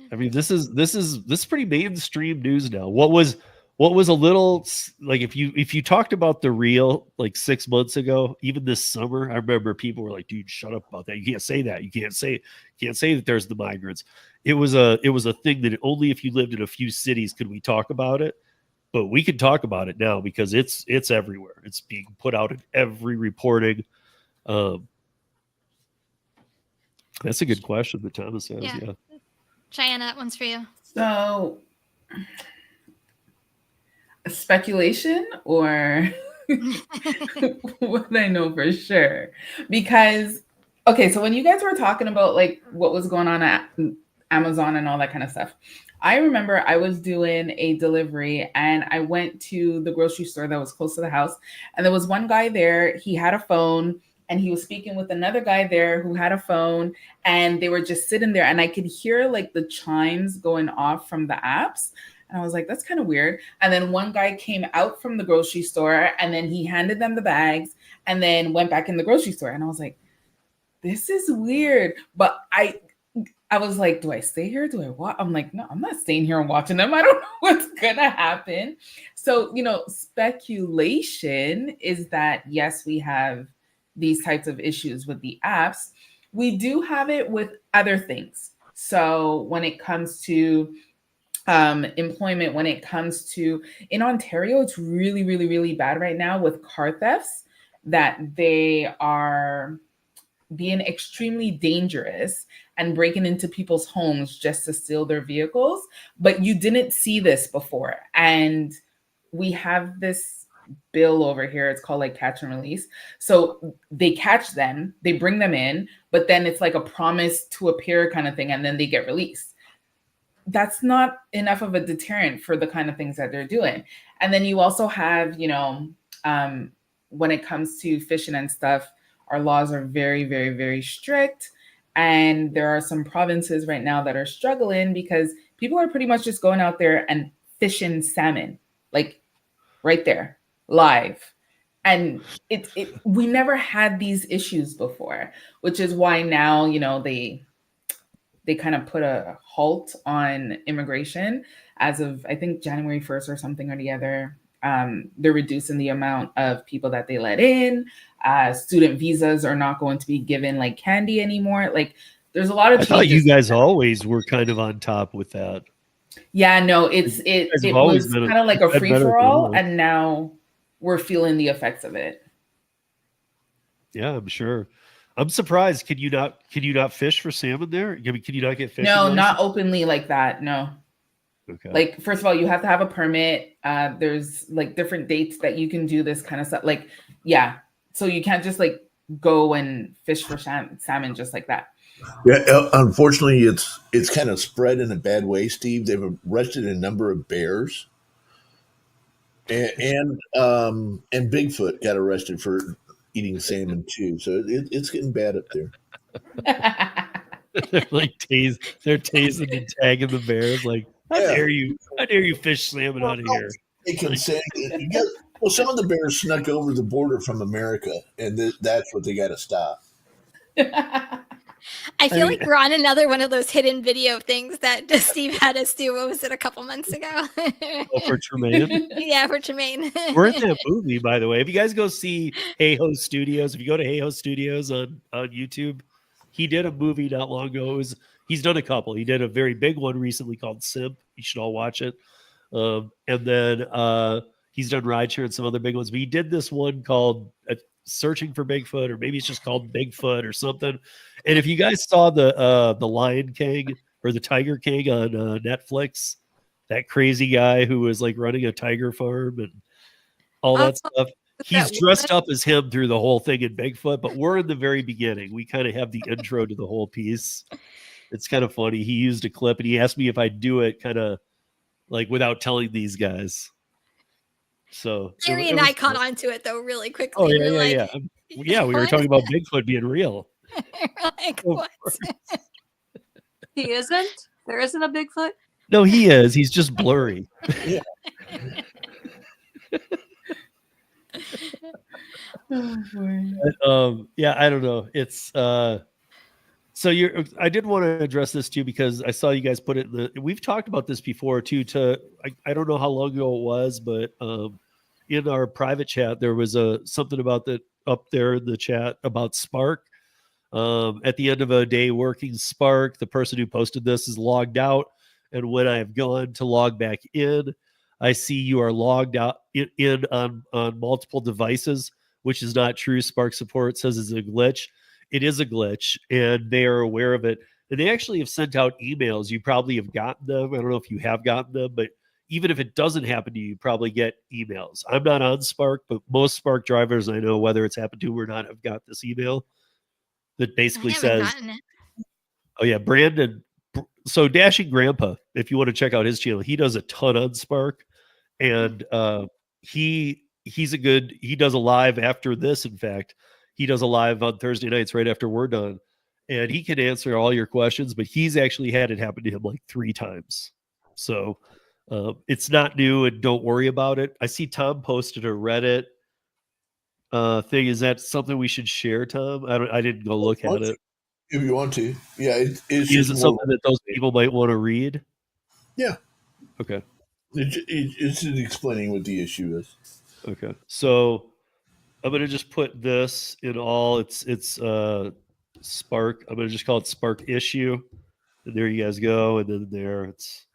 Speaker 2: I mean, this is pretty mainstream news now. What was a little, like, if you talked about the real like 6 months ago, even this summer, I remember people were like, "Dude, shut up about that. You can't say that. You can't say that there's the migrants." It was a thing that only if you lived in a few cities could we talk about it. But we can talk about it now, because it's everywhere. It's being put out in every reporting. That's a good question that Thomas has. Yeah.
Speaker 3: Cheyenne, that one's for you.
Speaker 4: So, speculation or what I know for sure? Because, okay, so when you guys were talking about like what was going on at Amazon and all that kind of stuff, I remember I was doing a delivery and I went to the grocery store that was close to the house, and there was one guy there. He had a phone and he was speaking with another guy there who had a phone, and they were just sitting there, and I could hear like the chimes going off from the apps. And I was like, that's kind of weird. And then one guy came out from the grocery store, and then he handed them the bags and then went back in the grocery store. And I was like, this is weird. But I was like, do I stay here? Do I watch? I'm like, no, I'm not staying here and watching them. I don't know what's going to happen. So, speculation is that, yes, we have these types of issues with the apps. We do have it with other things. So when it comes to employment, when it comes to, in Ontario, it's really, really, really bad right now with car thefts, that they are being extremely dangerous and breaking into people's homes just to steal their vehicles. But you didn't see this before. And we have this bill over here. It's called like catch and release. So they catch them, they bring them in, but then it's like a promise to appear kind of thing, and then they get released. That's not enough of a deterrent for the kind of things that they're doing. And then you also have, when it comes to fishing and stuff, our laws are very, very, very strict. And there are some provinces right now that are struggling because people are pretty much just going out there and fishing salmon, like right there, live. And we never had these issues before, which is why now, they kind of put a halt on immigration as of, I think, January 1st or something or the other. They're reducing the amount of people that they let in. Student visas are not going to be given like candy anymore. Like, there's a lot of changes.
Speaker 2: I thought you guys always were kind of on top with that.
Speaker 4: Yeah, no, it was kind of like a free for all, and now we're feeling the effects of it.
Speaker 2: Yeah, I'm sure. I'm surprised. Can you not fish for salmon there? I mean, can you not get fish?
Speaker 4: No, not openly like that. No.
Speaker 2: Okay.
Speaker 4: Like, first of all, you have to have a permit. There's like different dates that you can do this kind of stuff. Like, yeah. So you can't just like go and fish for salmon just like that.
Speaker 5: Yeah, unfortunately, it's kind of spread in a bad way, Steve. They've arrested a number of bears, and Bigfoot got arrested for eating salmon too. So it's getting bad up there.
Speaker 2: They're like they're tasing and tagging the bears. Like, how dare you fish salmon out of here?
Speaker 5: They can say, well, some of the bears snuck over the border from America, and that's what they got to stop.
Speaker 3: I feel like we're on another one of those hidden video things that Steve had us do. What was it, a couple months ago?
Speaker 2: For Tremaine?
Speaker 3: Yeah, for Tremaine.
Speaker 2: We're in that movie, by the way. If you guys go see Hey Ho Studios, if you go to Hey Ho Studios on YouTube, he did a movie not long ago. He's done a couple. He did a very big one recently called Simp. You should all watch it. And then he's done Rideshare and some other big ones. But he did this one called Searching for Bigfoot, or maybe it's just called Bigfoot or something. And if you guys saw the Lion King or the Tiger King on Netflix, that crazy guy who was like running a tiger farm and all that stuff, he's dressed up as him through the whole thing in Bigfoot. But we're in the very beginning. We kind of have the intro to the whole piece. It's kind of funny. He used a clip and he asked me if I'd do it kind of like without telling these guys. So
Speaker 3: Jerry and I caught on to it though really quickly.
Speaker 2: Oh yeah. We were talking about Bigfoot being real.
Speaker 3: Like, what?
Speaker 6: He isn't? There isn't a Bigfoot?
Speaker 2: No, he is. He's just blurry.
Speaker 5: Yeah.
Speaker 2: Yeah, I don't know. It's so I did want to address this too because I saw you guys put it in we've talked about this before too. I don't know how long ago it was, but in our private chat there was something about that up there in the chat about Spark. At the end of a day working Spark, the person who posted this is logged out, and when I have gone to log back in, I see you are logged out in on multiple devices, which is not true. Spark support says it's a glitch. It is a glitch, and they are aware of it. And they actually have sent out emails. You probably have gotten them. I don't know if you have gotten them, but even if it doesn't happen to you, you probably get emails. I'm not on Spark, but most Spark drivers I know, whether it's happened to or not, have got this email that basically says, oh yeah, Brandon. So Dashing Grandpa, if you want to check out his channel, he does a ton on Spark, and he does a live after this. In fact, he does a live on Thursday nights right after we're done, and he can answer all your questions, but he's actually had it happen to him like 3 times. So it's not new, and don't worry about it. I see Tom posted a Reddit thing. Is that something we should share, Tom? I didn't go look at it.
Speaker 5: If you want to. Yeah.
Speaker 2: Is it something that those people might want to read?
Speaker 5: Yeah.
Speaker 2: Okay.
Speaker 5: It's explaining what the issue is.
Speaker 2: Okay. So I'm going to just put this in all. It's Spark. I'm going to just call it Spark issue. And there you guys go. And then there it's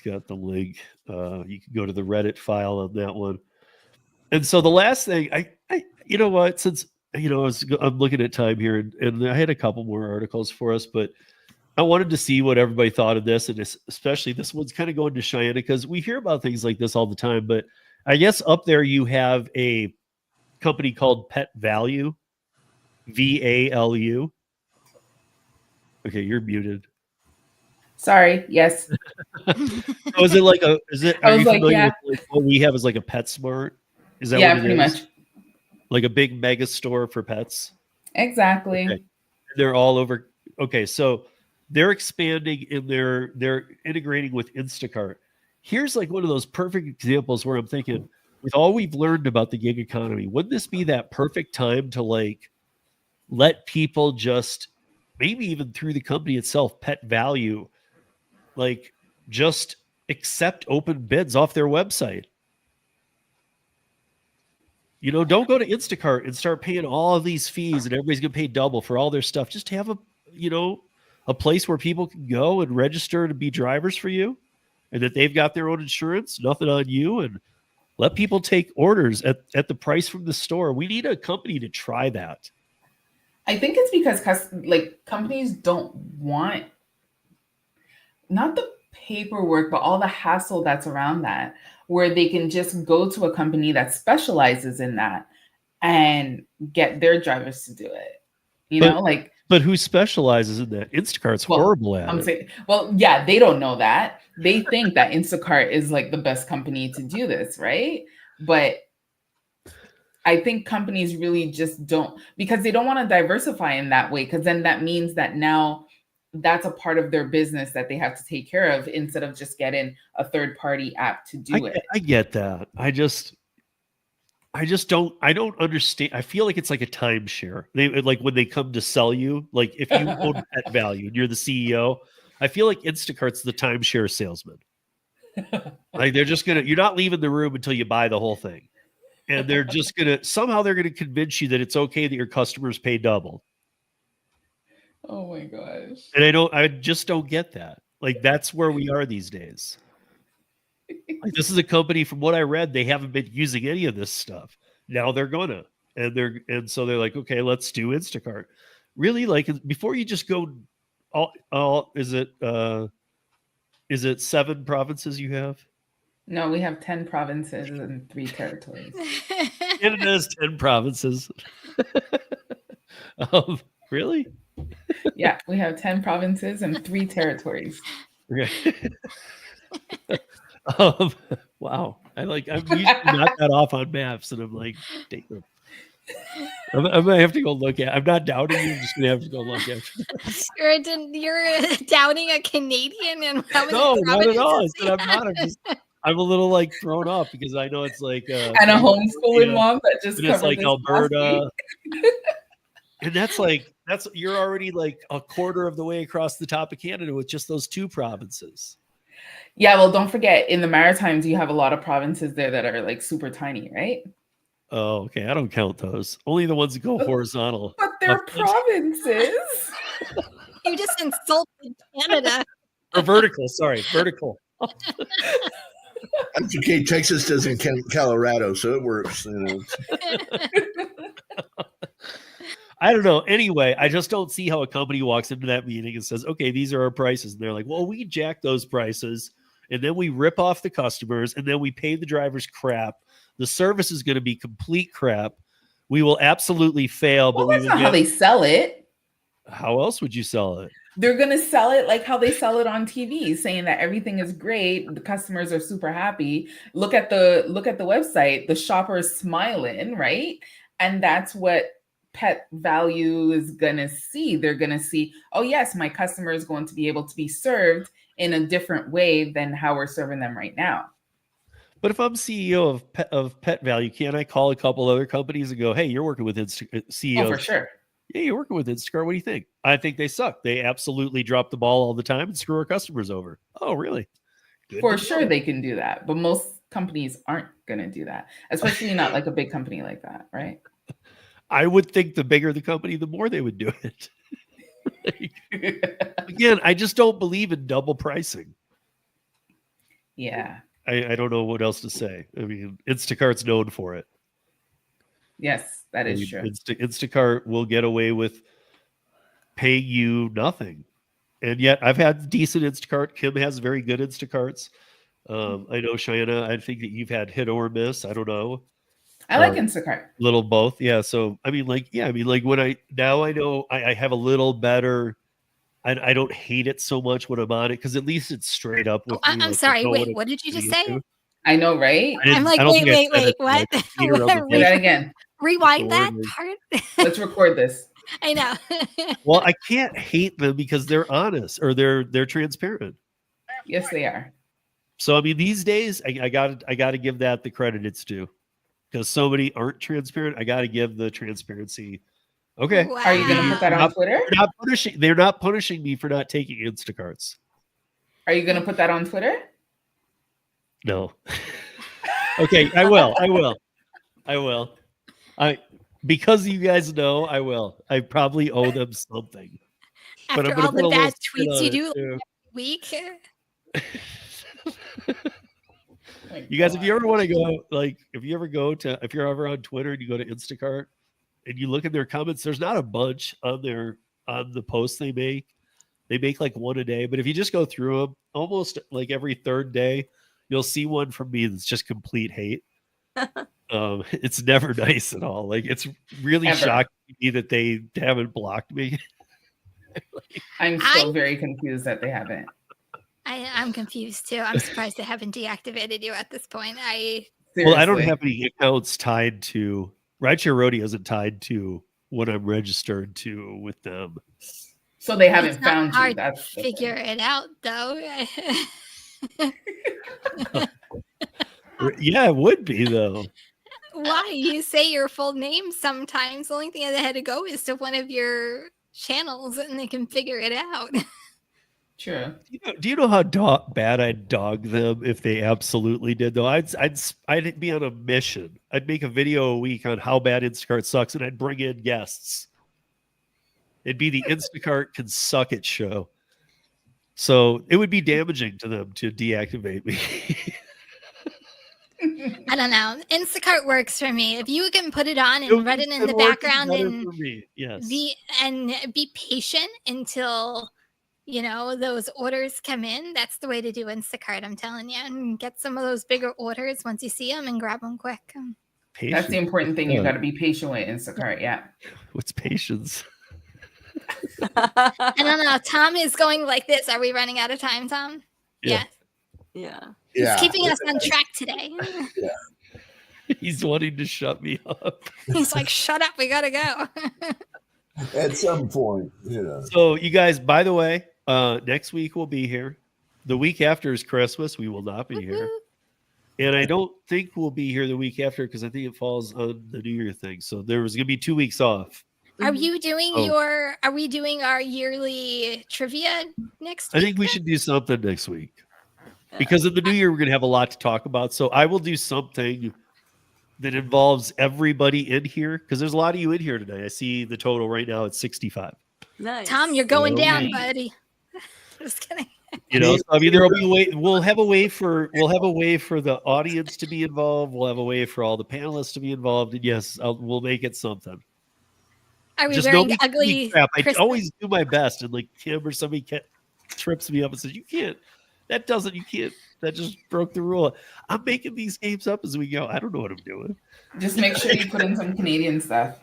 Speaker 2: got the link. You can go to the Reddit file on that one. And so the last thing, I you know what, since I'm looking at time here, and I had a couple more articles for us, but I wanted to see what everybody thought of this, and especially this one's kind of going to Cheyenne because we hear about things like this all the time. But I guess up there you have a company called Pet Value, VALU. Okay, you're muted.
Speaker 4: Sorry. Yes.
Speaker 2: So is it like are you familiar with what we have as like a PetSmart? Is that what it
Speaker 4: pretty
Speaker 2: is?
Speaker 4: much.
Speaker 2: Like a big mega store for pets?
Speaker 4: Exactly.
Speaker 2: Okay. And they're all over. Okay, so they're expanding and they're integrating with Instacart. Here's like one of those perfect examples where I'm thinking, with all we've learned about the gig economy, wouldn't this be that perfect time to like let people just, maybe even through the company itself, Pet Value, like just accept open bids off their website? You know, don't go to Instacart and start paying all of these fees and everybody's going to pay double for all their stuff. Just have a place where people can go and register to be drivers for you, and that they've got their own insurance, nothing on you, and let people take orders at the price from the store. We need a company to try that.
Speaker 4: I think it's because companies don't want, not the paperwork, but all the hassle that's around that, where they can just go to a company that specializes in that and get their drivers to do it. But
Speaker 2: who specializes in that? Instacart's horrible at it.
Speaker 4: Yeah, they don't know that. They think that Instacart is like the best company to do this, right? But I think companies really just don't, because they don't want to diversify in that way, because then that means that now that's a part of their business that they have to take care of instead of just getting a third-party app to do it.
Speaker 2: I get that. I don't understand. I feel like it's like a timeshare. They like when they come to sell you, like if you own Pet Value and you're the CEO, I feel like Instacart's the timeshare salesman. Like you're not leaving the room until you buy the whole thing. And they're just somehow they're gonna convince you that it's okay that your customers pay double.
Speaker 4: Oh my gosh.
Speaker 2: And I just don't get that. Like that's where we are these days. Like this is a company, from what I read, they haven't been using any of this stuff. Now they're gonna, and so they're like, okay, let's do Instacart. Really, like before you just go all is it 7 provinces you have?
Speaker 4: No, we have 10 provinces and 3 territories.
Speaker 2: Canada is 10 provinces. Really?
Speaker 4: Yeah, we have 10 provinces and 3 territories.
Speaker 2: Okay. Wow. I'm usually not that off on maps, and I'm like, damn. I'm gonna have to go look at. I'm not doubting you. I'm just gonna have to go look at.
Speaker 3: You're doubting a Canadian and how many
Speaker 2: no, not at all.
Speaker 3: provinces
Speaker 2: I'm a little like thrown off because I know it's like
Speaker 4: and a homeschooling mom that just
Speaker 2: it's like Alberta, and that's you're already like a quarter of the way across the top of Canada with just those 2 provinces.
Speaker 4: Yeah, well, don't forget, in the Maritimes, you have a lot of provinces there that are like super tiny, right?
Speaker 2: Oh, okay. I don't count those. Only the ones that go horizontal.
Speaker 4: But they're provinces.
Speaker 3: You just insulted Canada.
Speaker 2: Or vertical. Sorry, vertical.
Speaker 5: That's okay. Texas doesn't count Colorado, so it works.
Speaker 2: I don't know. Anyway, I just don't see how a company walks into that meeting and says, okay, these are our prices. And they're like, well, we jack those prices, and then we rip off the customers, and then we pay the drivers crap. The service is going to be complete crap. We will absolutely fail.
Speaker 4: Well,
Speaker 2: but
Speaker 4: that's not how they sell it.
Speaker 2: How else would you sell it?
Speaker 4: They're going to sell it like how they sell it on TV, saying that everything is great. The customers are super happy. Look at the website. The shopper is smiling, right? And that's what Pet Value is going to see. They're going to see, oh, yes, my customer is going to be able to be served in a different way than how we're serving them right now.
Speaker 2: But if I'm CEO of Pet Value, can't I call a couple other companies and go, hey, you're working with CEO?
Speaker 4: Oh, for sure.
Speaker 2: Yeah, you're working with Instacart. What do you think? I think they suck. They absolutely drop the ball all the time and screw our customers over. Oh, really? Good
Speaker 4: for sure they can do that. But most companies aren't going to do that, especially not like a big company like that, right?
Speaker 2: I would think the bigger the company, the more they would do it. Again, I just don't believe in double pricing.
Speaker 4: Yeah.
Speaker 2: I don't know what else to say. I mean, Instacart's known for it.
Speaker 4: Yes, that is true.
Speaker 2: Instacart will get away with paying you nothing. And yet I've had decent Instacart. Kim has very good Instacarts. I know, Cheyenne, I think that you've had hit or miss. I don't know.
Speaker 4: I like Instacart.
Speaker 2: Little both. Yeah. So, I mean, like when I know I have a little better, I don't hate it so much when I'm on it, because at least it's straight up with me.
Speaker 3: I'm sorry. Wait, what did you just say?
Speaker 4: To. I know, right?
Speaker 3: I'm like, wait, what?
Speaker 4: Say that again.
Speaker 3: Rewind that part.
Speaker 4: Let's record this.
Speaker 3: I know.
Speaker 2: Well, I can't hate them because they're honest or they're transparent.
Speaker 4: Yes, they are.
Speaker 2: So I mean, these days I got to give that the credit it's due, because so many aren't transparent. I got to give the transparency. Okay,
Speaker 3: Wow.
Speaker 4: Are you going to put that on Twitter?
Speaker 2: they're not punishing me for not taking Instacarts.
Speaker 4: Are you going to put that on Twitter?
Speaker 2: No. Okay, I will. Because you guys know, I will. I probably owe them something. But I'm
Speaker 3: After
Speaker 2: gonna
Speaker 3: all
Speaker 2: put a
Speaker 3: the
Speaker 2: little
Speaker 3: bad
Speaker 2: spin
Speaker 3: tweets
Speaker 2: on
Speaker 3: you
Speaker 2: it,
Speaker 3: do like,
Speaker 2: too.
Speaker 3: every week.
Speaker 2: You guys, if you ever want to go, like, if you're ever on Twitter and you go to Instacart and you look at their comments, there's not a bunch on the posts they make. They make like one a day, but if you just go through them, almost like every third day, you'll see one from me that's just complete hate. It's never nice at all. Like, it's really shocking to me that they haven't blocked me.
Speaker 4: I'm still very confused that they haven't.
Speaker 3: I'm confused too. I'm surprised they haven't deactivated you at this point.
Speaker 2: Well, I don't have any accounts tied to Rideshare Rodeo isn't tied to what I'm registered to with them.
Speaker 4: So they haven't
Speaker 3: It's not
Speaker 4: found you.
Speaker 3: hard
Speaker 4: That's
Speaker 3: to figure it out, though.
Speaker 2: Yeah, it would be though.
Speaker 3: Why? You say your full name sometimes. The only thing they had to go is to one of your channels and they can figure it out.
Speaker 4: true.
Speaker 2: Do you know how bad I'd dog them if they absolutely did though? I'd be on a mission. I'd make a video a week on how bad Instacart sucks, and I'd bring in guests. It'd be the Instacart can suck it show. So it would be damaging to them to deactivate me.
Speaker 3: I don't know. Instacart works for me. If you can put it on and run it in the background and be patient until those orders come in, that's the way to do Instacart. I'm telling you, and get some of those bigger orders once you see them and grab them quick.
Speaker 4: That's the important thing. You got to be patient with Instacart. Yeah.
Speaker 2: What's patience?
Speaker 3: I don't know. Tom is going like this. Are we running out of time, Tom?
Speaker 2: Yeah.
Speaker 6: Yeah.
Speaker 3: He's keeping us on track today.
Speaker 5: Yeah.
Speaker 2: He's wanting to shut me up.
Speaker 3: He's like, shut up. We got to go.
Speaker 5: At some point,
Speaker 2: So you guys, by the way, next week we'll be here. The week after is Christmas. We will not be here. And I don't think we'll be here the week after because I think it falls on the New Year thing. So there was going to be 2 weeks off.
Speaker 3: Are you doing are we doing our yearly trivia next week?
Speaker 2: I think we should do something next week. Because in the New Year, we're going to have a lot to talk about. So I will do something that involves everybody in here. Because there's a lot of you in here tonight. I see the total right now at 65.
Speaker 6: Nice.
Speaker 3: Tom, you're going down, buddy. Just kidding.
Speaker 2: So, I mean, there'll be a way. We'll have a way for the audience to be involved. We'll have a way for all the panelists to be involved. And yes, we'll make it something.
Speaker 3: Are we wearing ugly
Speaker 2: crap? I always do my best, and like Kim or somebody trips me up and says, "You can't. That just broke the rule." I'm making these games up as we go. I don't know what I'm doing.
Speaker 4: Just make sure you put in some Canadian stuff.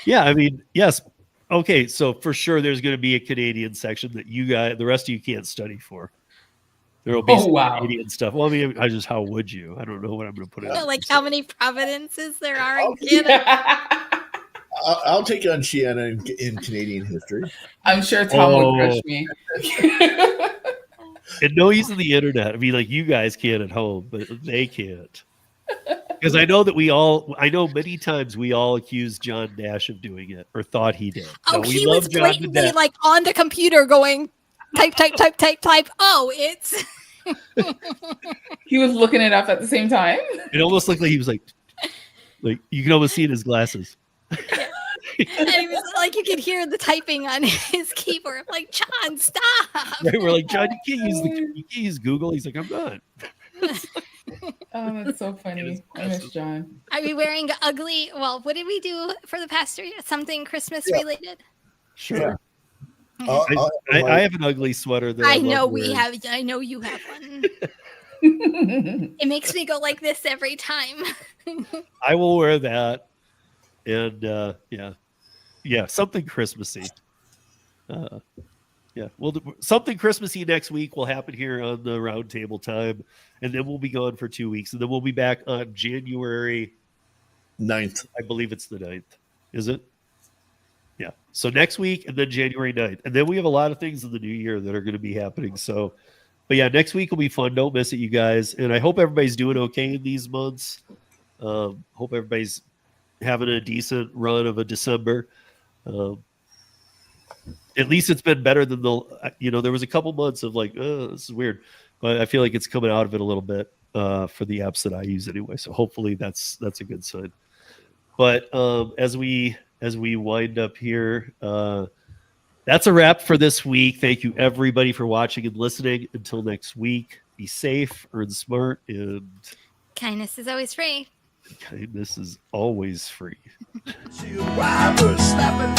Speaker 2: Yeah, I mean, yes. Okay, so for sure there's going to be a Canadian section that you guys, the rest of you can't study for. There will be some Canadian stuff. Well, I mean, how would you? I don't know what I'm going to put in.
Speaker 3: Like how many provinces there are in Canada.
Speaker 5: I'll take on Shiana in Canadian history.
Speaker 4: I'm sure Tom would crush me.
Speaker 2: And no using the internet. I mean, like you guys can at home, but they can't. Because I know many times we all accused John Nash of doing it or thought he did.
Speaker 3: Oh, he was blatantly like on the computer going type. Oh, it's.
Speaker 4: He was looking it up at the same time.
Speaker 2: It almost looked like he was like you can almost see in his glasses.
Speaker 3: And he was like, you could hear the typing on his keyboard. I'm like, John, stop.
Speaker 2: Right, we're like, John, you can't use Google. He's like, I'm not.
Speaker 4: Oh, that's so funny. I miss John.
Speaker 3: Are we wearing ugly? Well, what did we do for the past year? Something Christmas related?
Speaker 2: Sure.
Speaker 5: Yeah.
Speaker 2: I have an ugly sweater that
Speaker 3: I know we have. I know you have one. It makes me go like this every time.
Speaker 2: I will wear that. And something Christmassy. We'll do something Christmassy next week will happen here on the Roundtable time, and then we'll be gone for 2 weeks, and then we'll be back on January
Speaker 5: 9th.
Speaker 2: I believe it's the 9th. Is it? So next week and then January 9th. And then we have a lot of things in the new year that are going to be happening. So, but yeah, next week will be fun. Don't miss it, you guys. And I hope everybody's doing okay in these months. Hope everybody's having a decent run of a December. At least it's been better than there was a couple months of like, oh, this is weird. But I feel like it's coming out of it a little bit for the apps that I use anyway. So hopefully that's a good sign. But as we wind up here, that's a wrap for this week. Thank you everybody for watching and listening. Until next week, be safe, earn smart, and
Speaker 3: kindness is always free.
Speaker 2: Kindness is always free.
Speaker 1: See a driver snapping